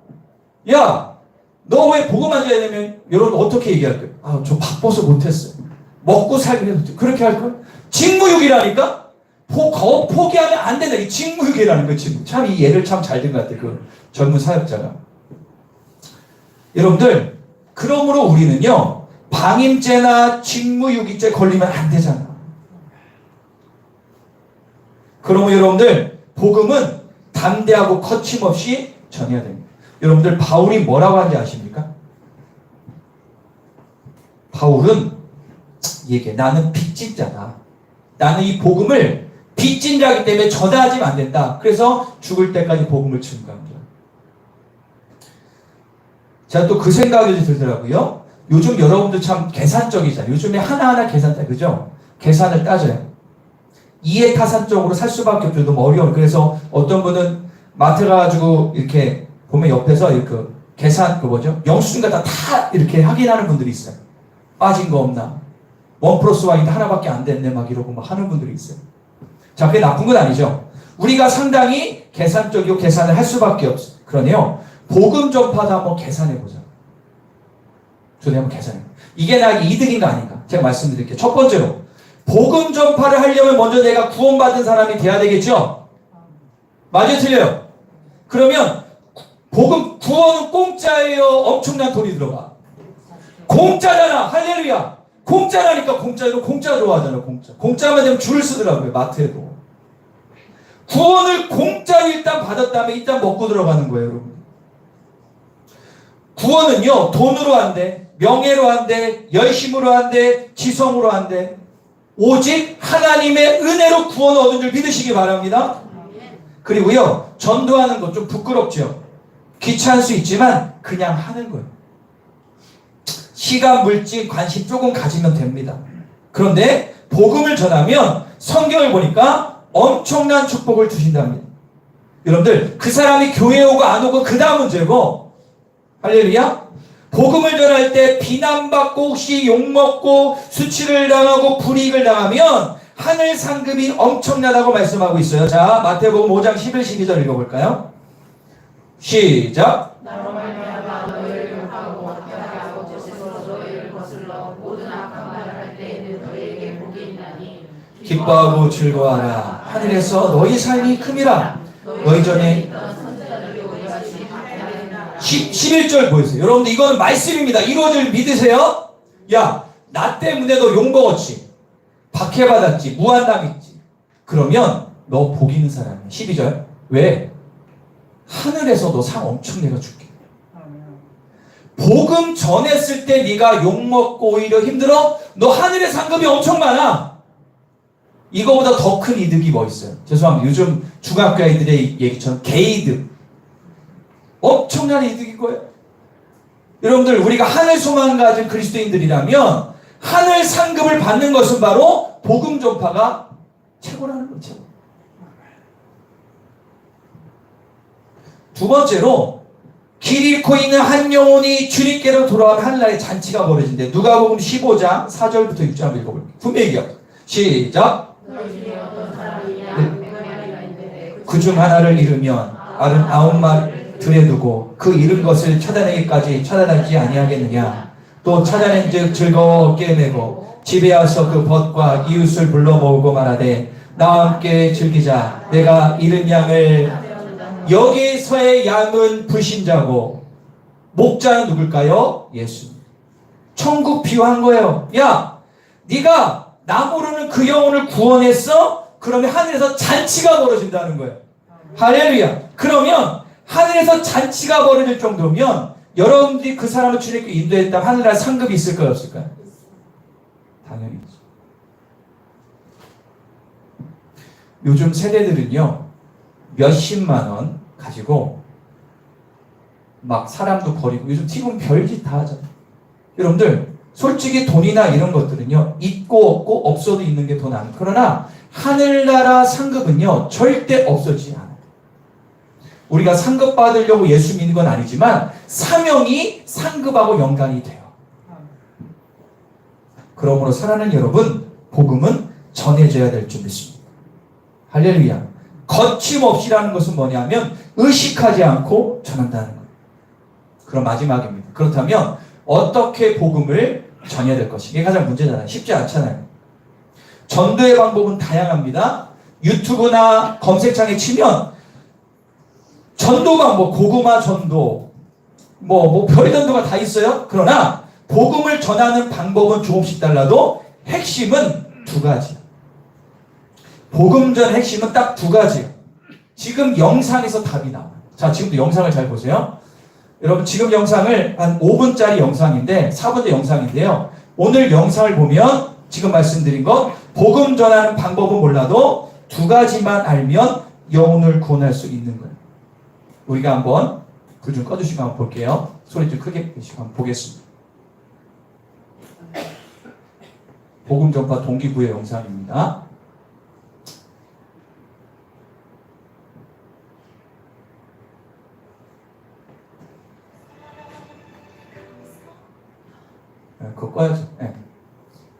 야, 너 왜 복음 안 줘야 되면 여러분 어떻게 얘기할 거예요? 아, 저 바빠서 못했어요. 먹고 살기 그렇게 할 거예요? 직무유기라니까? 포기하면 안 된다. 이 직무유기라는 거, 직무. 참 이 예를 참 잘 든 것 같아요. 그 젊은 사역자가. 여러분들, 그러므로 우리는요, 방임죄나 직무유기죄 걸리면 안 되잖아. 그러므로 여러분들, 복음은 담대하고 거침없이 전해야 됩니다. 여러분들, 바울이 뭐라고 하는지 아십니까? 바울은 얘기해. 나는 빚진 자다. 나는 이 복음을 빚진 자이기 때문에 전하지면 안 된다. 그래서 죽을 때까지 복음을 증거합니다. 제가 또 그 생각이 들더라고요. 요즘 여러분들 참 계산적이잖아요. 요즘에 하나하나 계산다, 그죠? 계산을 따져요. 이해타산적으로 살 수밖에 없죠. 너무 어려워요. 그래서 어떤 분은 마트 가가지고 이렇게 보면 옆에서 이렇게 계산, 그 뭐죠? 영수증 갖다 다 이렇게 확인하는 분들이 있어요. 빠진 거 없나? 1+1인데 하나밖에 안 됐네. 막 이러고 막 하는 분들이 있어요. 자, 그게 나쁜 건 아니죠. 우리가 상당히 계산적이고 계산을 할 수밖에 없어요. 그러네요. 복음 전파도 한번 계산해보자. 저도 한번 계산해요. 이게 나에게 이득인가 아닌가? 제가 말씀드릴게요. 첫 번째로, 복음 전파를 하려면 먼저 내가 구원받은 사람이 돼야 되겠죠? 맞아요, 틀려요? 그러면 복음, 구원은 공짜예요? 엄청난 돈이 들어가? 공짜잖아. 할렐루야. 공짜라니까. 공짜로 공짜 좋아하잖아. 공짜. 공짜만 되면 줄을 쓰더라고요. 마트에도. 구원을 공짜로 일단 받았다면 일단 먹고 들어가는 거예요, 여러분. 구원은요, 돈으로 안 돼, 명예로 안 돼, 열심으로 안 돼, 지성으로 안 돼. 오직 하나님의 은혜로 구원 얻은 줄 믿으시기 바랍니다. 그리고요, 전도하는 거 좀 부끄럽죠. 귀찮을 수 있지만 그냥 하는 거예요. 시간, 물질, 관심 조금 가지면 됩니다. 그런데 복음을 전하면 성경을 보니까 엄청난 축복을 주신답니다. 여러분들, 그 사람이 교회 오고 안 오고 그 다음 문제고, 할렐루야. 복음을 전할 때 비난받고 혹시 욕먹고 수치를 당하고 불이익을 당하면 하늘 상급이 엄청나다고 말씀하고 있어요. 자, 마태복음 5장 11, 12절 읽어볼까요? 시작. 나로 말미암아 너희를 욕하고 박해하게 하고 스스로 너희를 거슬러 모든 악한 말을 할 때에는 너희에게 복이 있나니 기뻐하고 즐거워하라. 하늘에서 너희 삶이 큼이라. 너희 전에 있던 선지자들이 우리같이 박해하였나 11절 보세요. 여러분들 이거는 말씀입니다. 이루어질 믿으세요? 야, 나 때문에 너 욕먹었지. 박해받았지. 무한당했지. 그러면 너 복 있는 사람이야. 12절. 왜? 하늘에서 너 상 엄청 내가 줄게. 복음 전했을 때 네가 욕먹고 오히려 힘들어? 너 하늘의 상급이 엄청 많아. 이거보다 더 큰 이득이 뭐 있어요? 죄송합니다. 요즘 중학교 아이들의 얘기처럼 개이득. 엄청난 이득인 거예요. 여러분들, 우리가 하늘 소망 가진 그리스도인들이라면 하늘 상급을 받는 것은 바로 복음 전파가 최고라는 거죠. 두 번째로, 길 잃고 있는 한 영혼이 주님께로 돌아가면 하늘나라의 잔치가 벌어진대. 누가복음 15장 4절부터 6절 한번 읽어볼게요. 분명히 얘기합니다. 시작. 너희 중에 어떤 사람이냐 100마리가 있는데 그 중 하나를 잃으면 99마리 들에 두고 그 잃은 것을 찾아내기까지 찾아내지 아니하겠느냐. 또 찾아낸 즉 즐거웠게 메고 집에 와서 그 벗과 이웃을 불러 모으고 말하되 나와 함께 즐기자. 내가 잃은 양을. 여기서의 양은 불신자고 목자는 누굴까요? 예수님. 천국 비유한 거예요. 야, 네가 나 모르는 그 영혼을 구원했어? 그러면 하늘에서 잔치가 벌어진다는 거예요. 할렐루야. 그러면 하늘에서 잔치가 벌어질 정도면 여러분들이 그 사람을 주님께 인도했다면 하늘나라 상급이 있을까요? 없을까요? 당연히 있죠. 요즘 세대들은요, 몇십만 원 가지고 막 사람도 버리고 요즘 지금 별짓 다 하잖아요. 여러분들, 솔직히 돈이나 이런 것들은요, 있고 없고 없어도 있는 게 더 나아요. 그러나 하늘나라 상급은요, 절대 없어지지 않아요. 우리가 상급 받으려고 예수 믿는 건 아니지만 사명이 상급하고 연관이 돼요. 그러므로 사랑하는 여러분, 복음은 전해져야 될 줄 믿습니다. 할렐루야. 거침없이라는 것은 뭐냐면 의식하지 않고 전한다는 거예요. 그럼 마지막입니다. 그렇다면 어떻게 복음을 전해야 될 것이? 이게 가장 문제잖아요. 쉽지 않잖아요. 전도의 방법은 다양합니다. 유튜브나 검색창에 치면 전도 방법, 고구마 전도, 뭐 별의 전도가 다 있어요. 그러나 복음을 전하는 방법은 조금씩 달라도 핵심은 두 가지. 복음 전 핵심은 딱 두 가지예요. 지금 영상에서 답이 나와요. 자, 지금도 영상을 잘 보세요. 여러분, 지금 영상을 한 5분짜리 영상인데, 4분째 영상인데요. 오늘 영상을 보면 지금 말씀드린 것, 복음 전하는 방법은 몰라도 두 가지만 알면 영혼을 구원할 수 있는 거예요. 우리가 한번 불 좀 꺼주시고 한번 볼게요. 소리 좀 크게 내시고 한번 보겠습니다. 복음 전파 동기부여 영상입니다. 그거 꺼야죠. 예.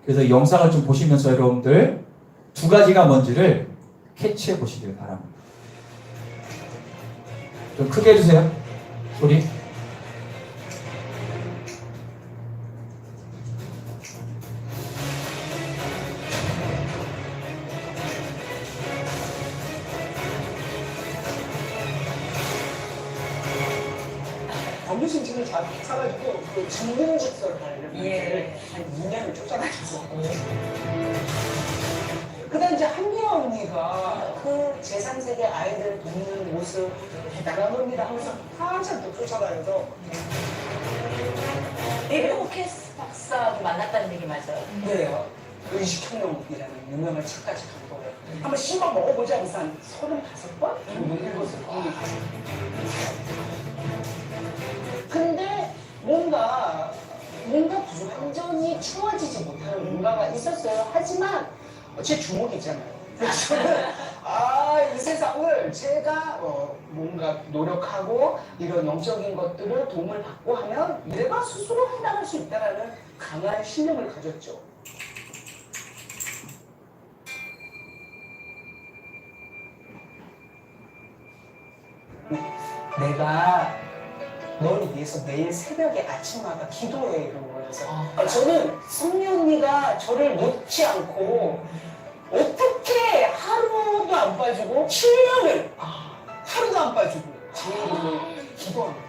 그래서 이 영상을 좀 보시면서 여러분들 두 가지가 뭔지를 캐치해 보시길 바랍니다. 좀 크게 해주세요. 소리. 범죄심 지금 사가지고 그 증명접수를 하려면 예. 한 2년을 쫓아다녔었고 그다음 이제 한미아 언니가 그 제3세계 아이들 돕는 모습 대단한 겁니다 하면서 한참 또 쫓아다녀서 데이비드 호케스 박사도 만났다는 얘기 맞아요? 그래요. 의식혁명이라는 유명한 책까지 간 거예요. 한번 씹어 먹어보자 하면서 한 35번 정도 읽었을 거예요. 근데 뭔가 완전히 채워지지 못하는 뭔가가 있었어요. 하지만 제 주목이 있잖아요. 그래서 저는 이 세상을 제가 뭔가 노력하고 이런 영적인 것들을 도움을 받고 하면 내가 스스로 해나갈 수 있다는 강한 신념을 가졌죠. 내가 널 위해서 매일 새벽에 아침마다 기도해 이런 거여서 저는 성미 언니가 저를 놓지 않고 어떻게 하루도 안 빠지고 7년을 하루도 안 빠지고 제 이름으로 기도합니다.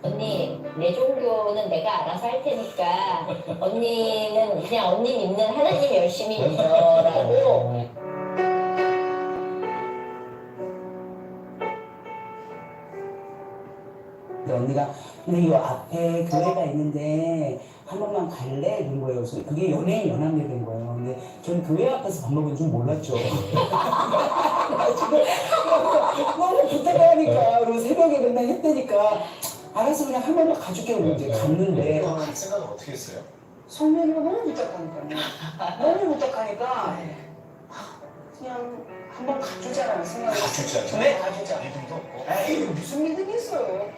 언니, 내 종교는 내가 알아서 할 테니까 언니는 그냥 언니 믿는 하나님 열심히 믿어라고. 근데 언니가 근데 이 앞에 교회가 있는데 한 번만 갈래? 이런 거예요. 그래서 그게 연예인 연합회된 거예요. 근데 저는 교회 앞에서 밥 먹은 줄 몰랐죠. 너무 부탁하니까 그리고 새벽에 맨날 했다니까 알아서 그냥 한 번만 가줄게 그러고 이제 갔는데 갈 생각은 어떻게 했어요? 성민이가 너무 부탁하니까요. 너무 부탁하니까 그냥 한번 가주자라는 생각이 가주자. 네, 가주자. 믿음도 없고. 에이 무슨 믿음이 있어요.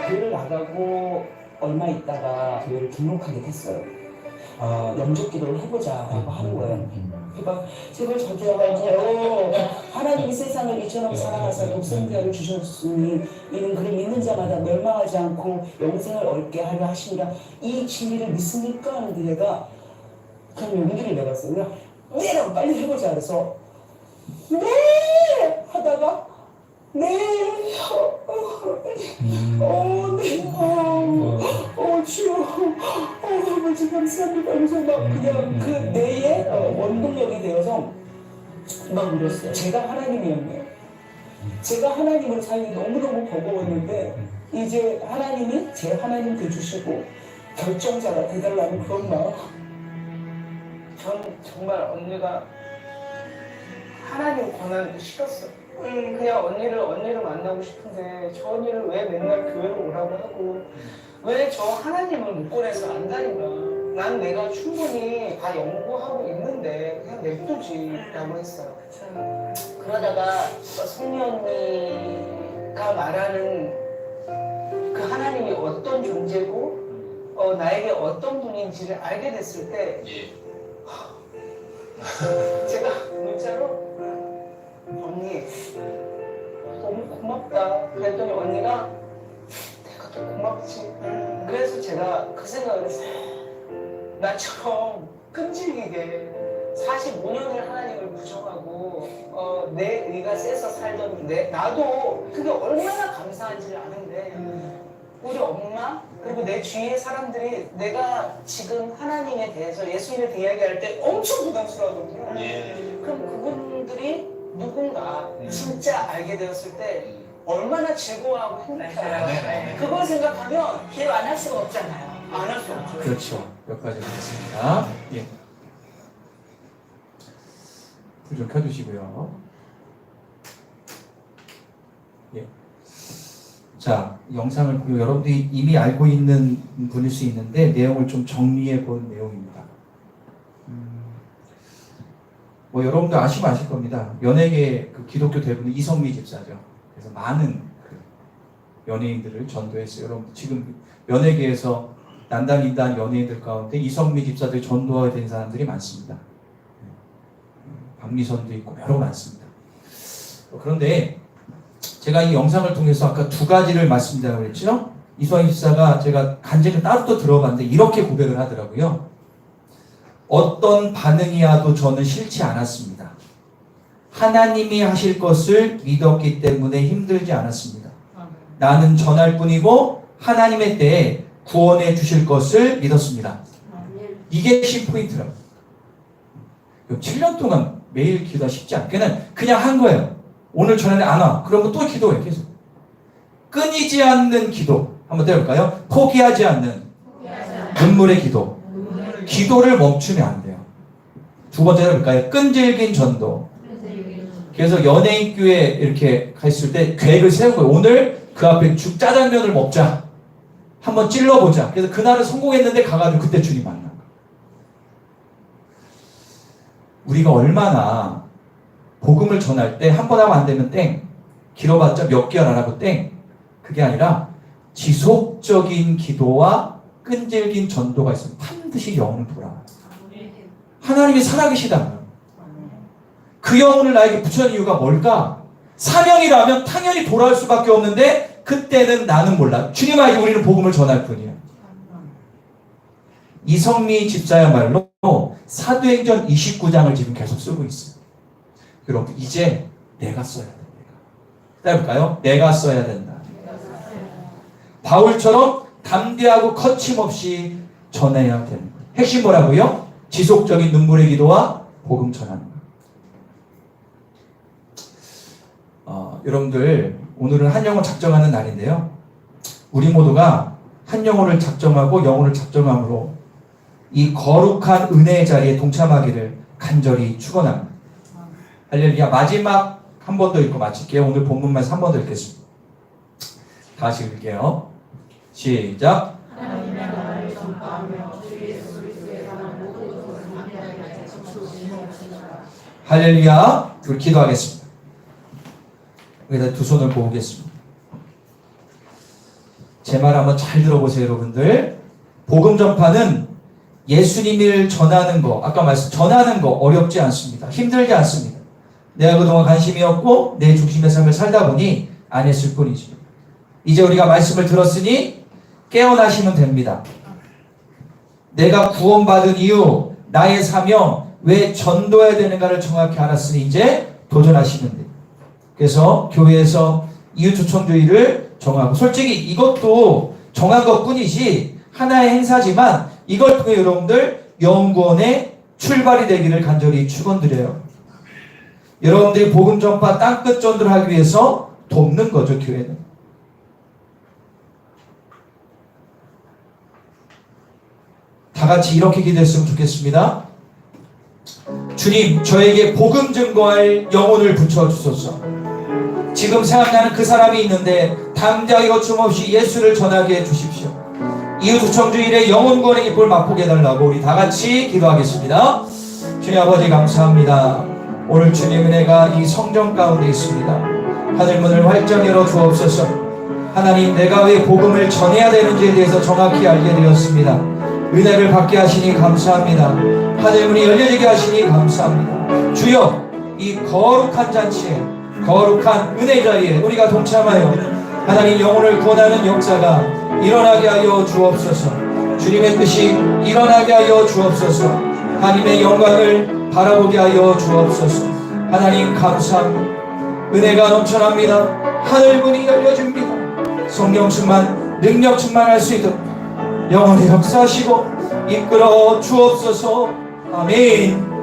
교회를 나가고 얼마 있다가 교회를 등록하게 됐어요. 영접 기도를 해보자라고 하는 거예요. 그러니까 제발 저주하세요. 하나님이 세상을 이처럼 사랑하사 독생자를 주셨으니 이는 그를 믿는 자마다 멸망하지 않고 영생을 얻게 하려 하시니라. 이 진리를 믿습니까? 하는데 내가 그냥 용기를 내봤어요. 그냥 네라고 빨리 해보자 그래서 네 하다가 네 주여 아버지 감사합니다 그래서 막 그냥 그 내의 원동력이 되어서 막 울었어요. 제가 하나님이었네요. 제가 하나님을 살기 너무너무 버거웠는데 이제 하나님이 제 하나님 돼주시고 결정자가 되달라는 그런 마음. 전 정말 언니가 하나님 권한도 싫었어요. 그냥 언니를 만나고 싶은데 저 언니를 왜 맨날 교회로 오라고 하고 왜 저 하나님을 못 꺼내서 안 다닌가. 난 내가 충분히 다 연구하고 있는데 그냥 냅두지 라고 했어요. 그러다가 성미 언니가 말하는 그 하나님이 어떤 존재고 나에게 어떤 분인지를 알게 됐을 때 제가 문자로 언니 너무 고맙다 그랬더니 언니가 내가 더 고맙지. 그래서 제가 그 생각을 했어요. 나처럼 끈질기게 45년을 하나님을 부정하고 내 의가 세서 살던 나도 그게 얼마나 감사한지를 아는데 우리 엄마 그리고 내 주위의 사람들이 내가 지금 하나님에 대해서 예수님에 대해 이야기할 때 엄청 부담스러워하거든요. 그럼 그분들이 누군가 진짜 알게 되었을 때 얼마나 즐거워하고 행복할까. 그걸 생각하면 기도 안 할 수가 없잖아요. 안 할 수 없죠. 그렇죠. 몇 가지 하겠습니다. 예. 불 좀 켜주시고요. 예. 자, 영상을 보고 여러분들이 이미 알고 있는 분일 수 있는데 내용을 좀 정리해 본 내용입니다. 뭐 여러분들 아시면 아실 겁니다. 연예계 그 기독교 대부분 이성미 집사죠. 그래서 많은 그 연예인들을 전도했어요. 여러분 지금 연예계에서 난다긴다한 연예인들 가운데 이성미 집사들 전도하게 된 사람들이 많습니다. 박미선도 있고 여러 많습니다. 그런데 제가 이 영상을 통해서 아까 두 가지를 말씀드리라고 그랬죠. 이성미 집사가 제가 간증을 따로 또 들어봤는데 이렇게 고백을 하더라고요. 어떤 반응이 와도 저는 싫지 않았습니다. 하나님이 하실 것을 믿었기 때문에 힘들지 않았습니다. 나는 전할 뿐이고 하나님의 때에 구원해 주실 것을 믿었습니다. 이게 시 포인트라고. 7년 동안 매일 기도가 쉽지 않게 그냥 한 거예요. 오늘 전에는 안 와. 그러면 또 기도해 계속. 끊이지 않는 기도. 한번 때려볼까요? 포기하지 않는 눈물의 기도. 기도를 멈추면 안 돼요. 두 번째로 볼까요? 끈질긴 전도. 그래서 연예인 교회 이렇게 갔을 때 계획을 세운 거예요. 오늘 그 앞에 짜장면을 먹자. 한번 찔러보자. 그래서 그날은 성공했는데 가가지고 그때 주님 만난 거예요. 우리가 얼마나 복음을 전할 때 한 번 하면 안 되면 땡. 길어봤자 몇 개월 안 하고 땡. 그게 아니라 지속적인 기도와 끈질긴 전도가 있으면 반드시 영혼은 돌아와요. 하나님이 살아계시다면 그 영혼을 나에게 붙여준 이유가 뭘까? 사명이라면 당연히 돌아올 수밖에 없는데 그때는 나는 몰라. 주님 알기 우리는 복음을 전할 뿐이에요. 이성미 집사야말로 사도행전 29장을 지금 계속 쓰고 있어요. 여러분 이제 내가 써야 된다. 해볼까요? 내가 써야 된다. 바울처럼 담대하고 거침없이 전해야 되는 거예요. 핵심 뭐라고요? 지속적인 눈물의 기도와 복음 전하는 거예요. 여러분들 오늘은 한 영혼 작정하는 날인데요. 우리 모두가 한 영혼을 작정하고 영혼을 작정함으로 이 거룩한 은혜의 자리에 동참하기를 간절히 축원합니다. 할렐루야. 마지막 한 번 더 읽고 마칠게요. 오늘 본문만 3번 더 읽겠습니다. 다시 읽을게요. 시작. 하나님의 나라를 전파하며 주 예수 그리스도의 사랑 모든 것을 함께하게 하시옵소서. 할렐루야. 우리 기도하겠습니다. 여기다 두 손을 모으겠습니다. 제 말 한번 잘 들어보세요, 여러분들. 복음 전파는 예수님을 전하는 거, 아까 전하는 거 어렵지 않습니다. 힘들지 않습니다. 내가 그동안 관심이 없고 내 중심의 삶을 살다 보니 안 했을 뿐이지. 이제 우리가 말씀을 들었으니 깨어나시면 됩니다. 내가 구원받은 이유, 나의 사명, 왜 전도해야 되는가를 정확히 알았으니 이제 도전하시면 돼요. 그래서 교회에서 이웃초청주의를 정하고, 솔직히 이것도 정한 것 뿐이지 하나의 행사지만 이걸 통해 여러분들 영구원의 출발이 되기를 간절히 축원드려요. 여러분들이 복음 전파 땅끝 전도를 하기 위해서 돕는 거죠, 교회는. 다 같이 이렇게 기도했으면 좋겠습니다. 주님, 저에게 복음 증거할 영혼을 붙여주소서. 지금 생각나는 그 사람이 있는데 당장에 거침없이 예수를 전하게 해주십시오. 이웃초청주일의 영혼 구원의 기쁨을 맛보게 해달라고 우리 다 같이 기도하겠습니다. 주님 아버지 감사합니다. 오늘 주님 은혜가 이 성전 가운데 있습니다. 하늘문을 활짝 열어 주옵소서. 하나님, 내가 왜 복음을 전해야 되는지에 대해서 정확히 알게 되었습니다. 은혜를 받게 하시니 감사합니다. 하늘문이 열려지게 하시니 감사합니다. 주여, 이 거룩한 잔치에, 거룩한 은혜 자리에 우리가 동참하여 하나님 영혼을 구원하는 역사가 일어나게 하여 주옵소서. 주님의 뜻이 일어나게 하여 주옵소서. 하나님의 영광을 바라보게 하여 주옵소서. 하나님 감사합니다. 은혜가 넘쳐납니다. 하늘문이 열려집니다. 성령 충만, 능력 충만할 수 있도록 영원히 역사하시고 이끌어 주옵소서. 아멘.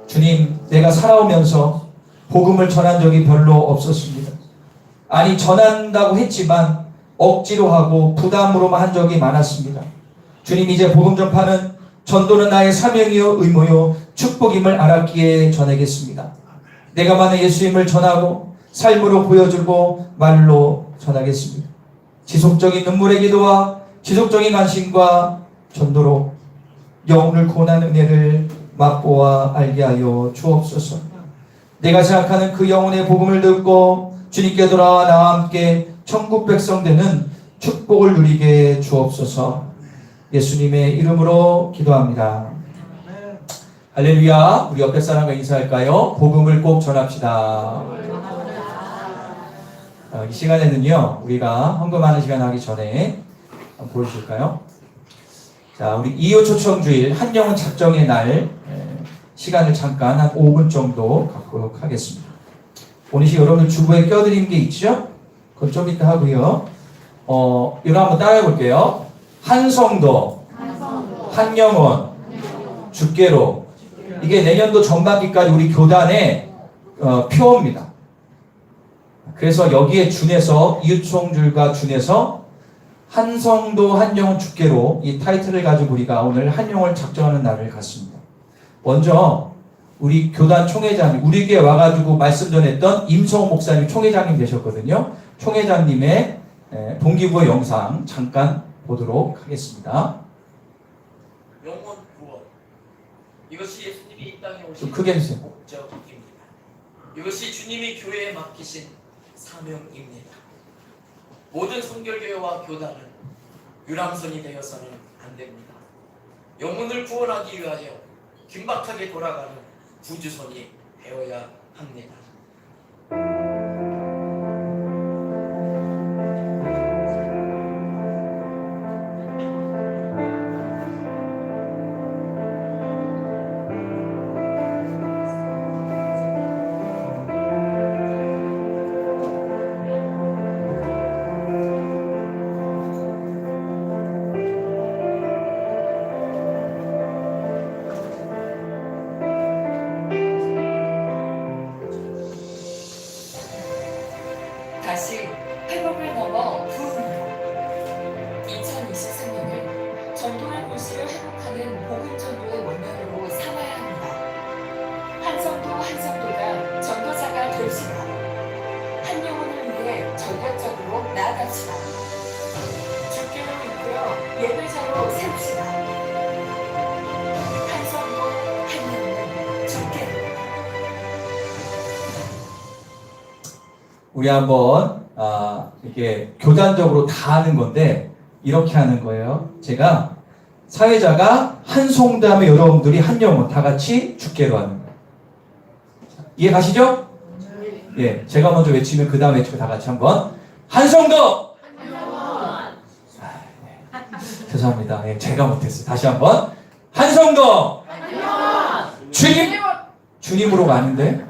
주님, 내가 살아오면서 복음을 전한 적이 별로 없었습니다. 아니, 전한다고 했지만 억지로 하고 부담으로만 한 적이 많았습니다. 주님, 이제 복음 전파는 전도는 나의 사명이요 의무요 축복임을 알았기에 전하겠습니다. 내가 만약 예수님을 전하고 삶으로 보여주고 말로 전하겠습니다. 지속적인 눈물의 기도와 지속적인 관심과 전도로 영혼을 구원하는 은혜를 맛보아 알게 하여 주옵소서. 내가 생각하는 그 영혼의 복음을 듣고 주님께 돌아와 나와 함께 천국 백성 되는 축복을 누리게 주옵소서. 예수님의 이름으로 기도합니다. 할렐루야. 우리 옆에 사람과 인사할까요? 복음을 꼭 전합시다. 이 시간에는요, 우리가 헌금하는 시간 하기 전에 한번 보여주실까요? 자, 우리 이후 초청주일 한영혼 작정의 날 시간을 잠깐 한 5분 정도 갖도록 하겠습니다. 오늘 시 여러분들 주부에 껴드린 게 있죠? 그건 좀 이따 하고요. 이거 한번 따라해 볼게요. 한성도, 한영혼, 주께로. 이게 내년도 전반기까지 우리 교단의 표어입니다. 그래서 여기에 준해서 이웃총줄과 준해서 한성도 한영혼 주께로 이 타이틀을 가지고 우리가 오늘 한영혼을 작정하는 날을 갖습니다. 먼저 우리 교단 총회장님, 우리 교회 와가지고 말씀 전했던 임성호 목사님 총회장님 되셨거든요. 총회장님의 동기부여 영상 잠깐 보도록 하겠습니다. 영혼 구원. 이것이 예수님이 이 땅에 좀 오신 크게 해주세요. 목적입니다. 이것이 주님이 교회에 맡기신 사명입니다. 모든 성결교회와 교단은 유람선이 되어서는 안 됩니다. 영혼을 구원하기 위하여 긴박하게 돌아가는 구주선이 되어야 합니다. 다시 회복을 넘어 부흥으로 2023년을 전도의 불씨를 회복하는 복음전도의 원년으로 삼아야 합니다. 한성도가 전도자가 됩시다. 한 영혼을 위해 전략적으로 나아갑시다. 주께로 이끌어 예배자로 세웁시다. 한성도 한 영혼은 주께로. 우리 한번 이렇게 교단적으로 다 하는 건데 이렇게 하는 거예요. 제가 사회자가 한송담에 여러분들이 한 영혼 다 같이 주께로 하는 거예요. 이해 가시죠? 예, 제가 먼저 외치면 그 다음 외치고 다 같이 한번 한송도. 죄송합니다. 예, 제가 못했어요. 다시 한번 한송도. 주님으로가 아닌데.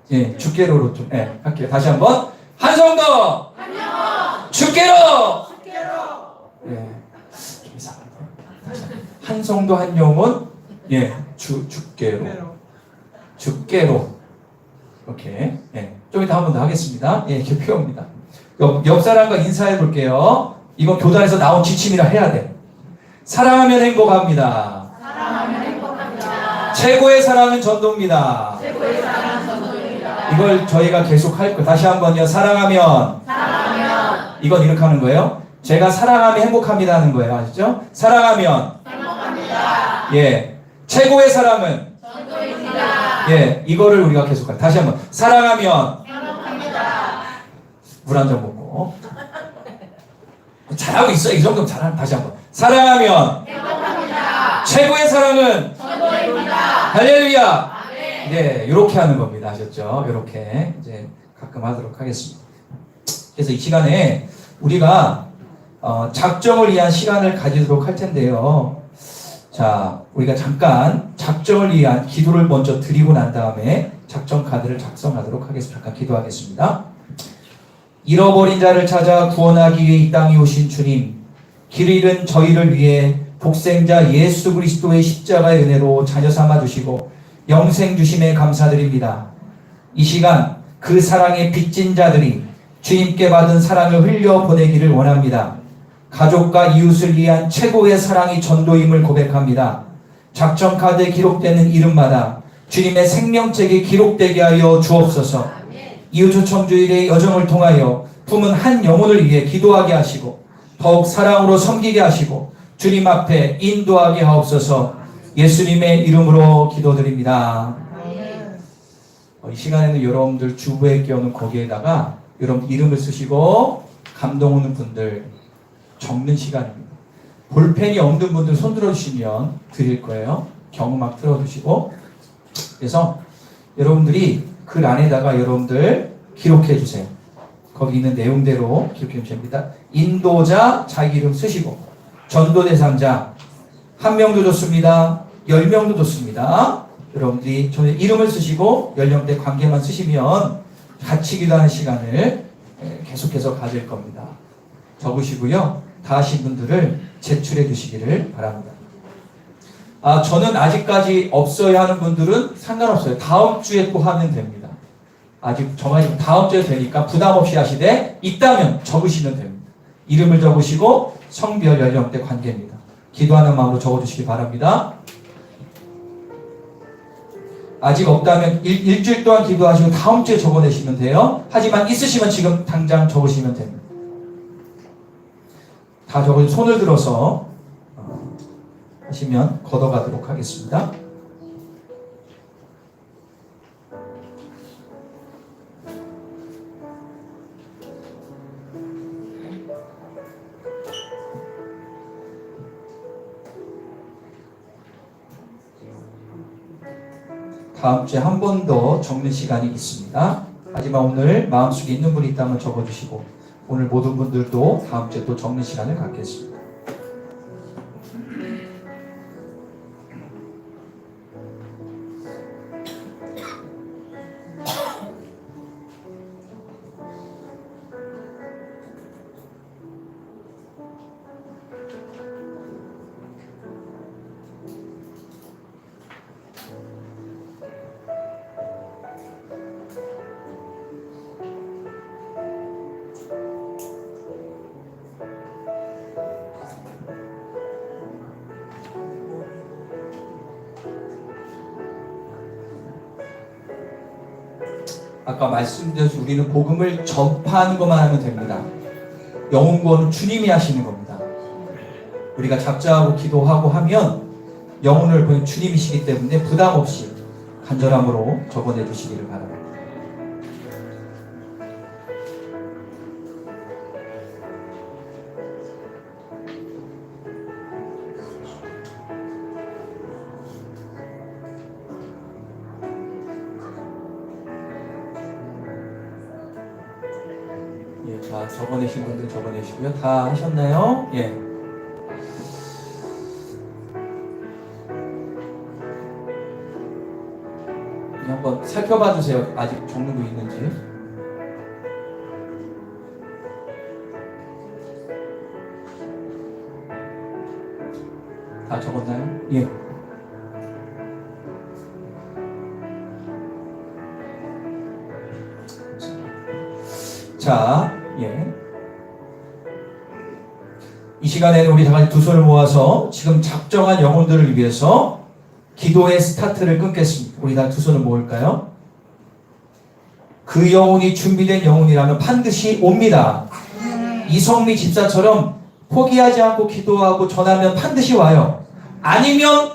예, 주께로로 좀, 예, 할게요. 다시 한번. 한성도! 주께로! 예, 좀 이상한데. 다시 한성도 한 영혼, 예, 주께로. 주께로. 이렇게, 예. 좀 이따 한 번 더 하겠습니다. 예, 이렇게 표현입니다. 옆 사람과 인사해 볼게요. 이건 교단에서 나온 지침이라 해야 돼. 사랑하면 행복합니다. 최고의 사랑은 전도입니다. 이걸 저희가 계속 할 거예요. 다시 한번요. 사랑하면. 이건 이렇게 하는 거예요. 제가 사랑하면 행복합니다 하는 거예요. 아시죠? 사랑하면. 예. 최고의 사랑은. 예. 이거를 우리가 계속 할. 다시 한번. 사랑하면. 물 한 잔 먹고. 잘하고 있어. 이 정도면 잘하는. 다시 한번. 사랑하면. 최고의 사랑은. 할렐루야. 네, 이렇게 하는 겁니다. 아셨죠? 이렇게 이제 가끔 하도록 하겠습니다. 그래서 이 시간에 우리가 작정을 위한 시간을 가지도록 할 텐데요. 자, 우리가 잠깐 작정을 위한 기도를 먼저 드리고 난 다음에 작정 카드를 작성하도록 하겠습니다. 잠깐 기도하겠습니다. 잃어버린 자를 찾아 구원하기 위해 이 땅에 오신 주님, 길 잃은 저희를 위해 독생자 예수 그리스도의 십자가의 은혜로 자녀 삼아 주시고 영생 주심에 감사드립니다. 이 시간 그 사랑에 빚진 자들이 주님께 받은 사랑을 흘려 보내기를 원합니다. 가족과 이웃을 위한 최고의 사랑이 전도임을 고백합니다. 작정카드에 기록되는 이름마다 주님의 생명책에 기록되게 하여 주옵소서. 이웃초청주일의 여정을 통하여 품은 한 영혼을 위해 기도하게 하시고 더욱 사랑으로 섬기게 하시고 주님 앞에 인도하게 하옵소서. 예수님의 이름으로 기도드립니다. 이 시간에는 여러분들 주부에 끼우는 거기에다가 여러분 이름을 쓰시고 감동 오는 분들 적는 시간입니다. 볼펜이 없는 분들 손 들어주시면 드릴 거예요. 경음악 틀어주시고. 그래서 여러분들이 글 안에다가 여러분들 기록해 주세요. 거기 있는 내용대로 기록해 주시면 됩니다. 인도자 자기 이름 쓰시고 전도 대상자 1명도 좋습니다. 10명도 좋습니다. 여러분들이 저의 이름을 쓰시고 연령대 관계만 쓰시면 같이 기도하는 시간을 계속해서 가질 겁니다. 적으시고요. 다 하신 분들을 제출해 주시기를 바랍니다. 저는 아직까지 없어야 하는 분들은 상관없어요. 다음 주에 또 하면 됩니다. 아직 정하지 다음 주에 되니까 부담 없이 하시되 있다면 적으시면 됩니다. 이름을 적으시고 성별, 연령대, 관계입니다. 기도하는 마음으로 적어주시기 바랍니다. 아직 없다면 일주일 동안 기도하시고 다음 주에 적어내시면 돼요. 하지만 있으시면 지금 당장 적으시면 됩니다. 다 적은 손을 들어서 하시면 걷어가도록 하겠습니다. 다음 주에 한 번 더 적는 시간이 있습니다. 하지만 오늘 마음속에 있는 분이 있다면 적어주시고 오늘 모든 분들도 다음 주에 또 적는 시간을 갖겠습니다. 아까 말씀드렸듯이 우리는 복음을 전파하는 것만 하면 됩니다. 영혼 구원은 주님이 하시는 겁니다. 우리가 작정하고 기도하고 하면 영혼을 보낸 주님이시기 때문에 부담 없이 간절함으로 적어내 주시기를 바랍니다. 자, 적어내신 분들 적어내시고요. 다 하셨나요? 예. 한번 살펴봐 주세요. 아직 적는 거 있는지. 다 적었나요? 예. 자, 예. 이 시간에는 우리 다 같이 두 손을 모아서 지금 작정한 영혼들을 위해서 기도의 스타트를 끊겠습니다. 우리 다 두 손을 모을까요? 그 영혼이 준비된 영혼이라면 반드시 옵니다. 이성미 집사처럼 포기하지 않고 기도하고 전하면 반드시 와요. 아니면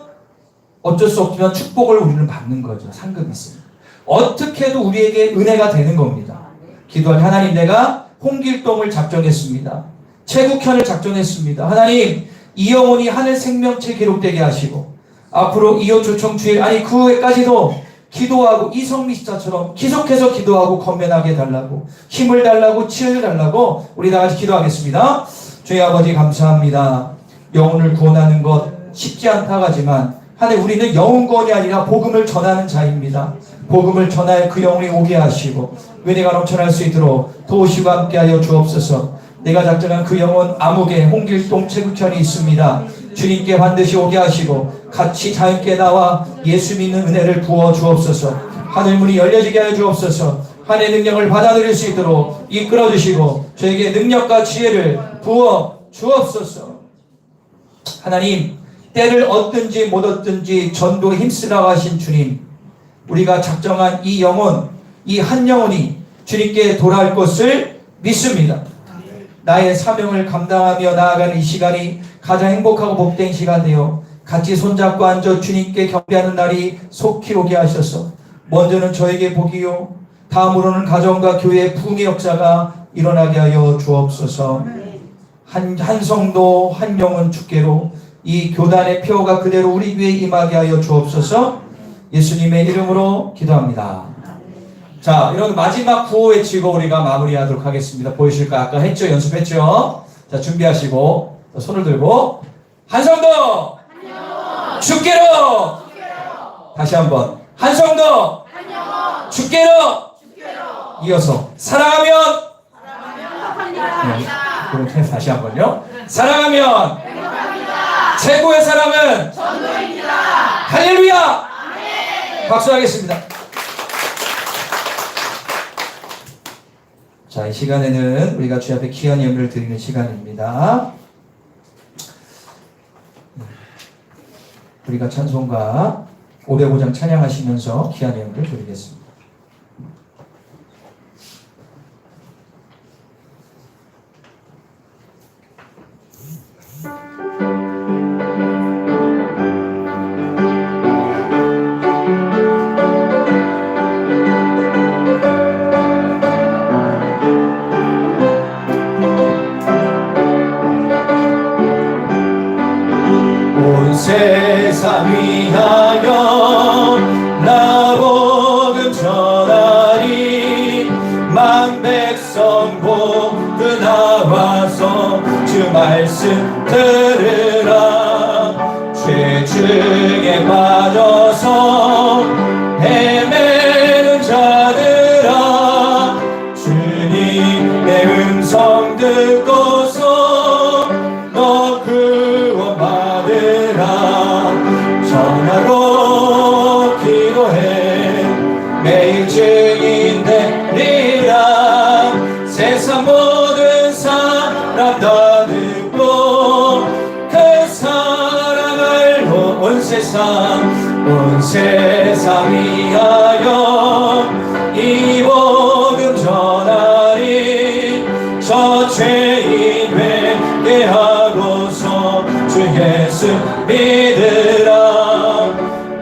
어쩔 수 없지만 축복을 우리는 받는 거죠. 상급이 있습니다. 어떻게 해도 우리에게 은혜가 되는 겁니다. 기도할 하나님, 내가 홍길동을 작정했습니다. 최국현을 작정했습니다. 하나님, 이 영혼이 하늘 생명체 기록되게 하시고 앞으로 이웃초청주일 그 후에까지도 기도하고 이성미 집사처럼 계속해서 기도하고 건면하게 해달라고, 힘을 달라고, 치유를 달라고 우리 다 같이 기도하겠습니다. 주의 아버지 감사합니다. 영혼을 구원하는 것 쉽지 않다고 하지만 하나님, 우리는 영혼 구원이 아니라 복음을 전하는 자입니다. 복음을 전하여 그 영혼이 오게 하시고 은혜가 넘쳐날 수 있도록 도우시고 함께하여 주옵소서. 내가 작정한 그 영혼 암흑에 홍길동 최국현이 있습니다. 주님께 반드시 오게 하시고 같이 자유롭게 나와 예수 믿는 은혜를 부어 주옵소서. 하늘문이 열려지게 하여 주옵소서. 하나님의 능력을 받아들일 수 있도록 이끌어 주시고 저에게 능력과 지혜를 부어 주옵소서. 하나님, 때를 얻든지 못 얻든지 전도에 힘쓰라고 하신 주님, 우리가 작정한 이 영혼, 이 한 영혼이 주님께 돌아올 것을 믿습니다. 나의 사명을 감당하며 나아가는 이 시간이 가장 행복하고 복된 시간 되어 같이 손잡고 앉아 주님께 경배하는 날이 속히 오게 하셔서 먼저는 저에게 복이요 다음으로는 가정과 교회의 부흥의 역사가 일어나게 하여 주옵소서. 한 성도 한 영혼 주께로 이 교단의 표가 그대로 우리 교회에 임하게 하여 주옵소서. 예수님의 이름으로 기도합니다. 자, 이런 마지막 구호 외치고 우리가 마무리하도록 하겠습니다. 보이실까요? 아까 했죠? 연습했죠? 자, 준비하시고 손을 들고 한 성도 주께로 다시 한번 한 성도 주께로 이어서 사랑하면 그럼 다시 한번요. 사랑하면 최고의 사람은 전도입니다. 할렐루야. 박수하겠습니다. 자, 이 시간에는 우리가 주 앞에 귀한 예물을 드리는 시간입니다. 우리가 찬송가 505장 찬양하시면서 귀한 예물을 드리겠습니다. 온 세상 위하여 나 복음 전하리 만 백성 모두 나와서 주 말씀 들으라 죄 중에 빠져서 헤매는 자들아 주님의 음성 듣고서 너 구원 받으라 전하고 기도해 매일 증인 되리라 세상 모든 사람 다 듣고 그 사랑을 온 세상 위하여 이 복음 전하리 저 죄인 회개하고서 주 예수 믿으라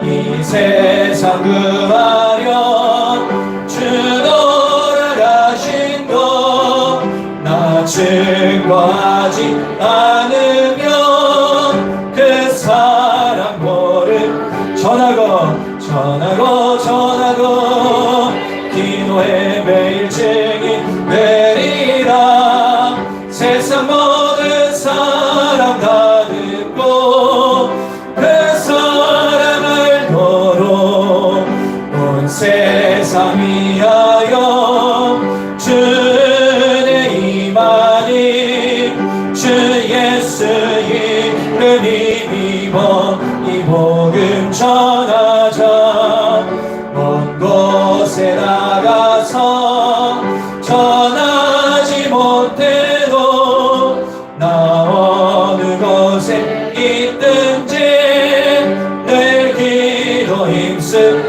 이 세상 구하려 주 돌아가신 것 나 증거하지 않으면 그 사랑 모름 전하고 기도해 매일 증인 되리라 세상 모든 사람 다 듣고 그 사랑을 도로 온 세상 위하여 주의 임하니 주 예수 이름 힘입어 이 복음 전하자 먼 곳에 나가서 전하지 못해도 나 어느 곳에 있든지 늘 기도 힘쓰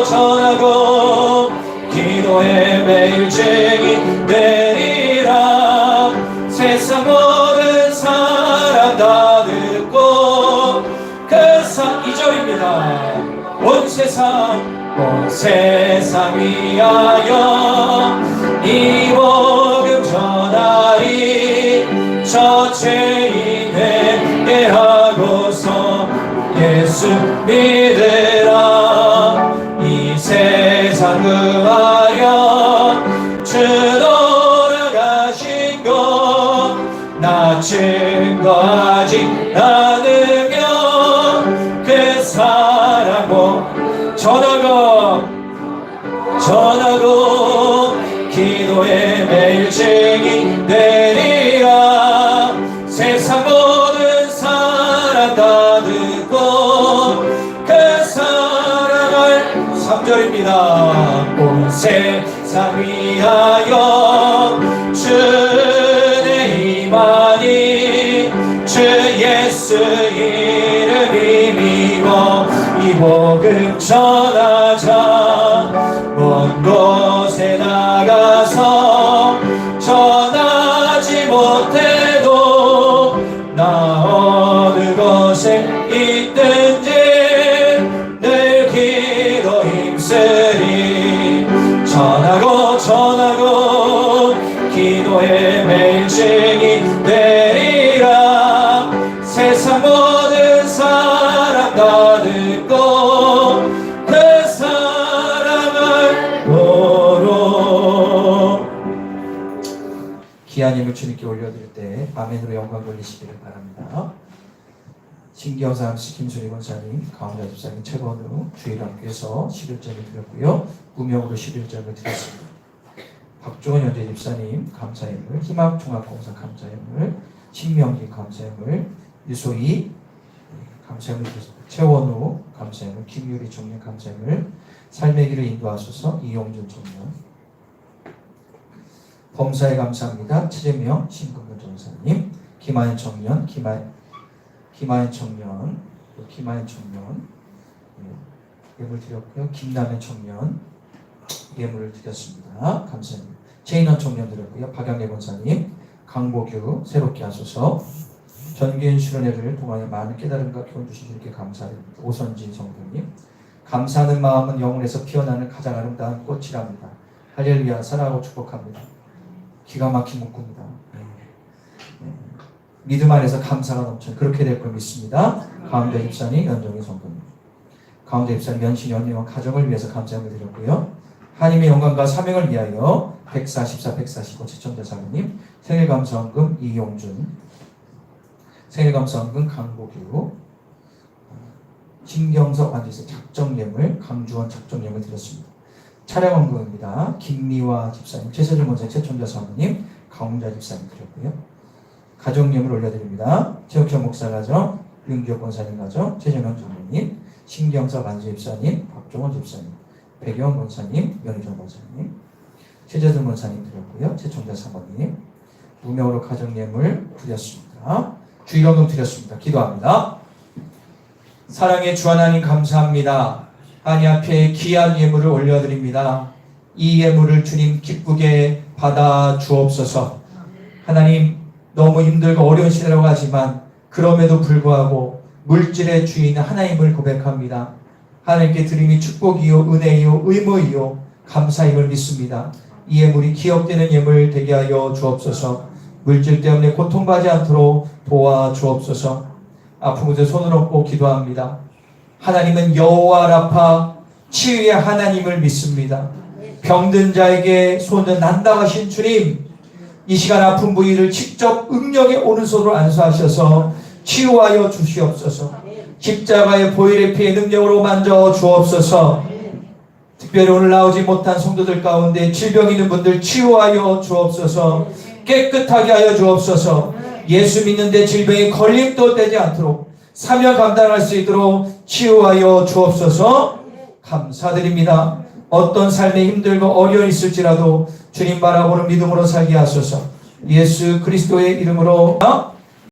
전하고 기도해 매일 증인 되리라 세상 모든 사람 다 듣고 그 2절입니다 온 세상 위하여 이 복음 전하리 저 죄인 회개하고서 예수 믿으라 이 세상 구하여 주 돌아가신 것 나 증거하지 않으면 그 사랑고 전하고 기도해 매일 증인 되리라 세상 모든 사람 다 듣고 그 사랑을 3절입니다 온 세상 위하여 주의 임하니 주 예수 이름 힘입어 이 복음 전하자 먼 곳에 나가서 전하지 못해도 나 어느 곳에 있든지 늘 기도 힘쓰리 전하고 기도의 매일 증인 되리라 세상 모든 사람 다 듣고 그 사람을 보러 귀한 힘을 주님께 올려드릴 때 아멘으로 영광 돌리시기를 바랍니다. 신기영사 MC 김순희 권사님, 가운데 집사님 최건우 주일학교에서 11점을 드렸고요. 무명으로 11점을 드렸습니다. 박종원 현재 집사님 감사예물, 희망종합공사 감사예물, 신명기 감사예물, 유소희 감사예물 드렸습니다. 최원우 감사예물, 김유리 청년 감사예물, 삶의 길을 인도하소서 이용준 청년, 범사에 감사합니다. 최재명 신금근 전사님, 김하연 청년, 김하연 청년, 예물 드렸고요. 김남현 청년 예물을 드렸습니다. 감사합니다. 최인원 청년 드렸고요. 박양래 권사님, 강보규 새롭게 하소서. 전기인 수련회를 통하여 많은 깨달음과 교훈 주신 주님께 감사드립니다. 오선진 성도님, 감사하는 마음은 영혼에서 피어나는 가장 아름다운 꽃이랍니다. 할렐루야. 사랑하고 축복합니다. 기가 막힌 문구입니다. 믿음 안에서 감사가 넘쳐 그렇게 될 걸 믿습니다. 가운데 집사님 연정희 성도님, 가운데 집사님 연신 연예원 가정을 위해서 감사함을 드렸고요. 하나님의 영광과 사명을 위하여 144, 145 최청자 사모님, 생일감사원금 이용준, 생일감사원금 강보규, 신경석 안지서 작정예물, 강주원 작정예물 드렸습니다. 차량원금입니다. 김미화 집사님, 최세준 권사님, 최청자 사모님, 강훈자 집사님 드렸고요. 가정예물 올려드립니다. 최욱현 목사 가정, 윤기혁 권사님 가정, 최정현 장로님, 신경석 안지 집사님, 박종원 집사님, 백영 권사님, 연희정 권사님, 최재준 권사님 드렸고요. 최청자 사모님, 무명으로 가정예물 드렸습니다. 주일원금 드렸습니다. 기도합니다. 사랑의 주 하나님 감사합니다. 하나님 앞에 귀한 예물을 올려드립니다. 이 예물을 주님 기쁘게 받아 주옵소서. 하나님 너무 힘들고 어려운 시대라고 하지만 그럼에도 불구하고 물질의 주인 하나님을 고백합니다. 하나님께 드림이 축복이요 은혜이요 의무이요 감사임을 믿습니다. 이 예물이 기억되는 예물 되게 하여 주옵소서. 물질 때문에 고통받지 않도록 도와주옵소서. 아픈 곳에 손을 얹고 기도합니다. 하나님은 여호와 라파 치유의 하나님을 믿습니다. 병든 자에게 손을 난다 하신 주님, 이 시간 아픈 부위를 직접 응력의 오른손으로 안수하셔서 치유하여 주시옵소서. 십자가의 보혈의 피의 능력으로 만져 주옵소서. 특별히 오늘 나오지 못한 성도들 가운데 질병 있는 분들 치유하여 주옵소서. 깨끗하게 하여 주옵소서. 예수 믿는데 질병에 걸림도 되지 않도록 사명 감당할 수 있도록 치유하여 주옵소서. 감사드립니다. 어떤 삶에 힘들고 어려움이 있을지라도 주님 바라보는 믿음으로 살게 하소서. 예수 그리스도의 이름으로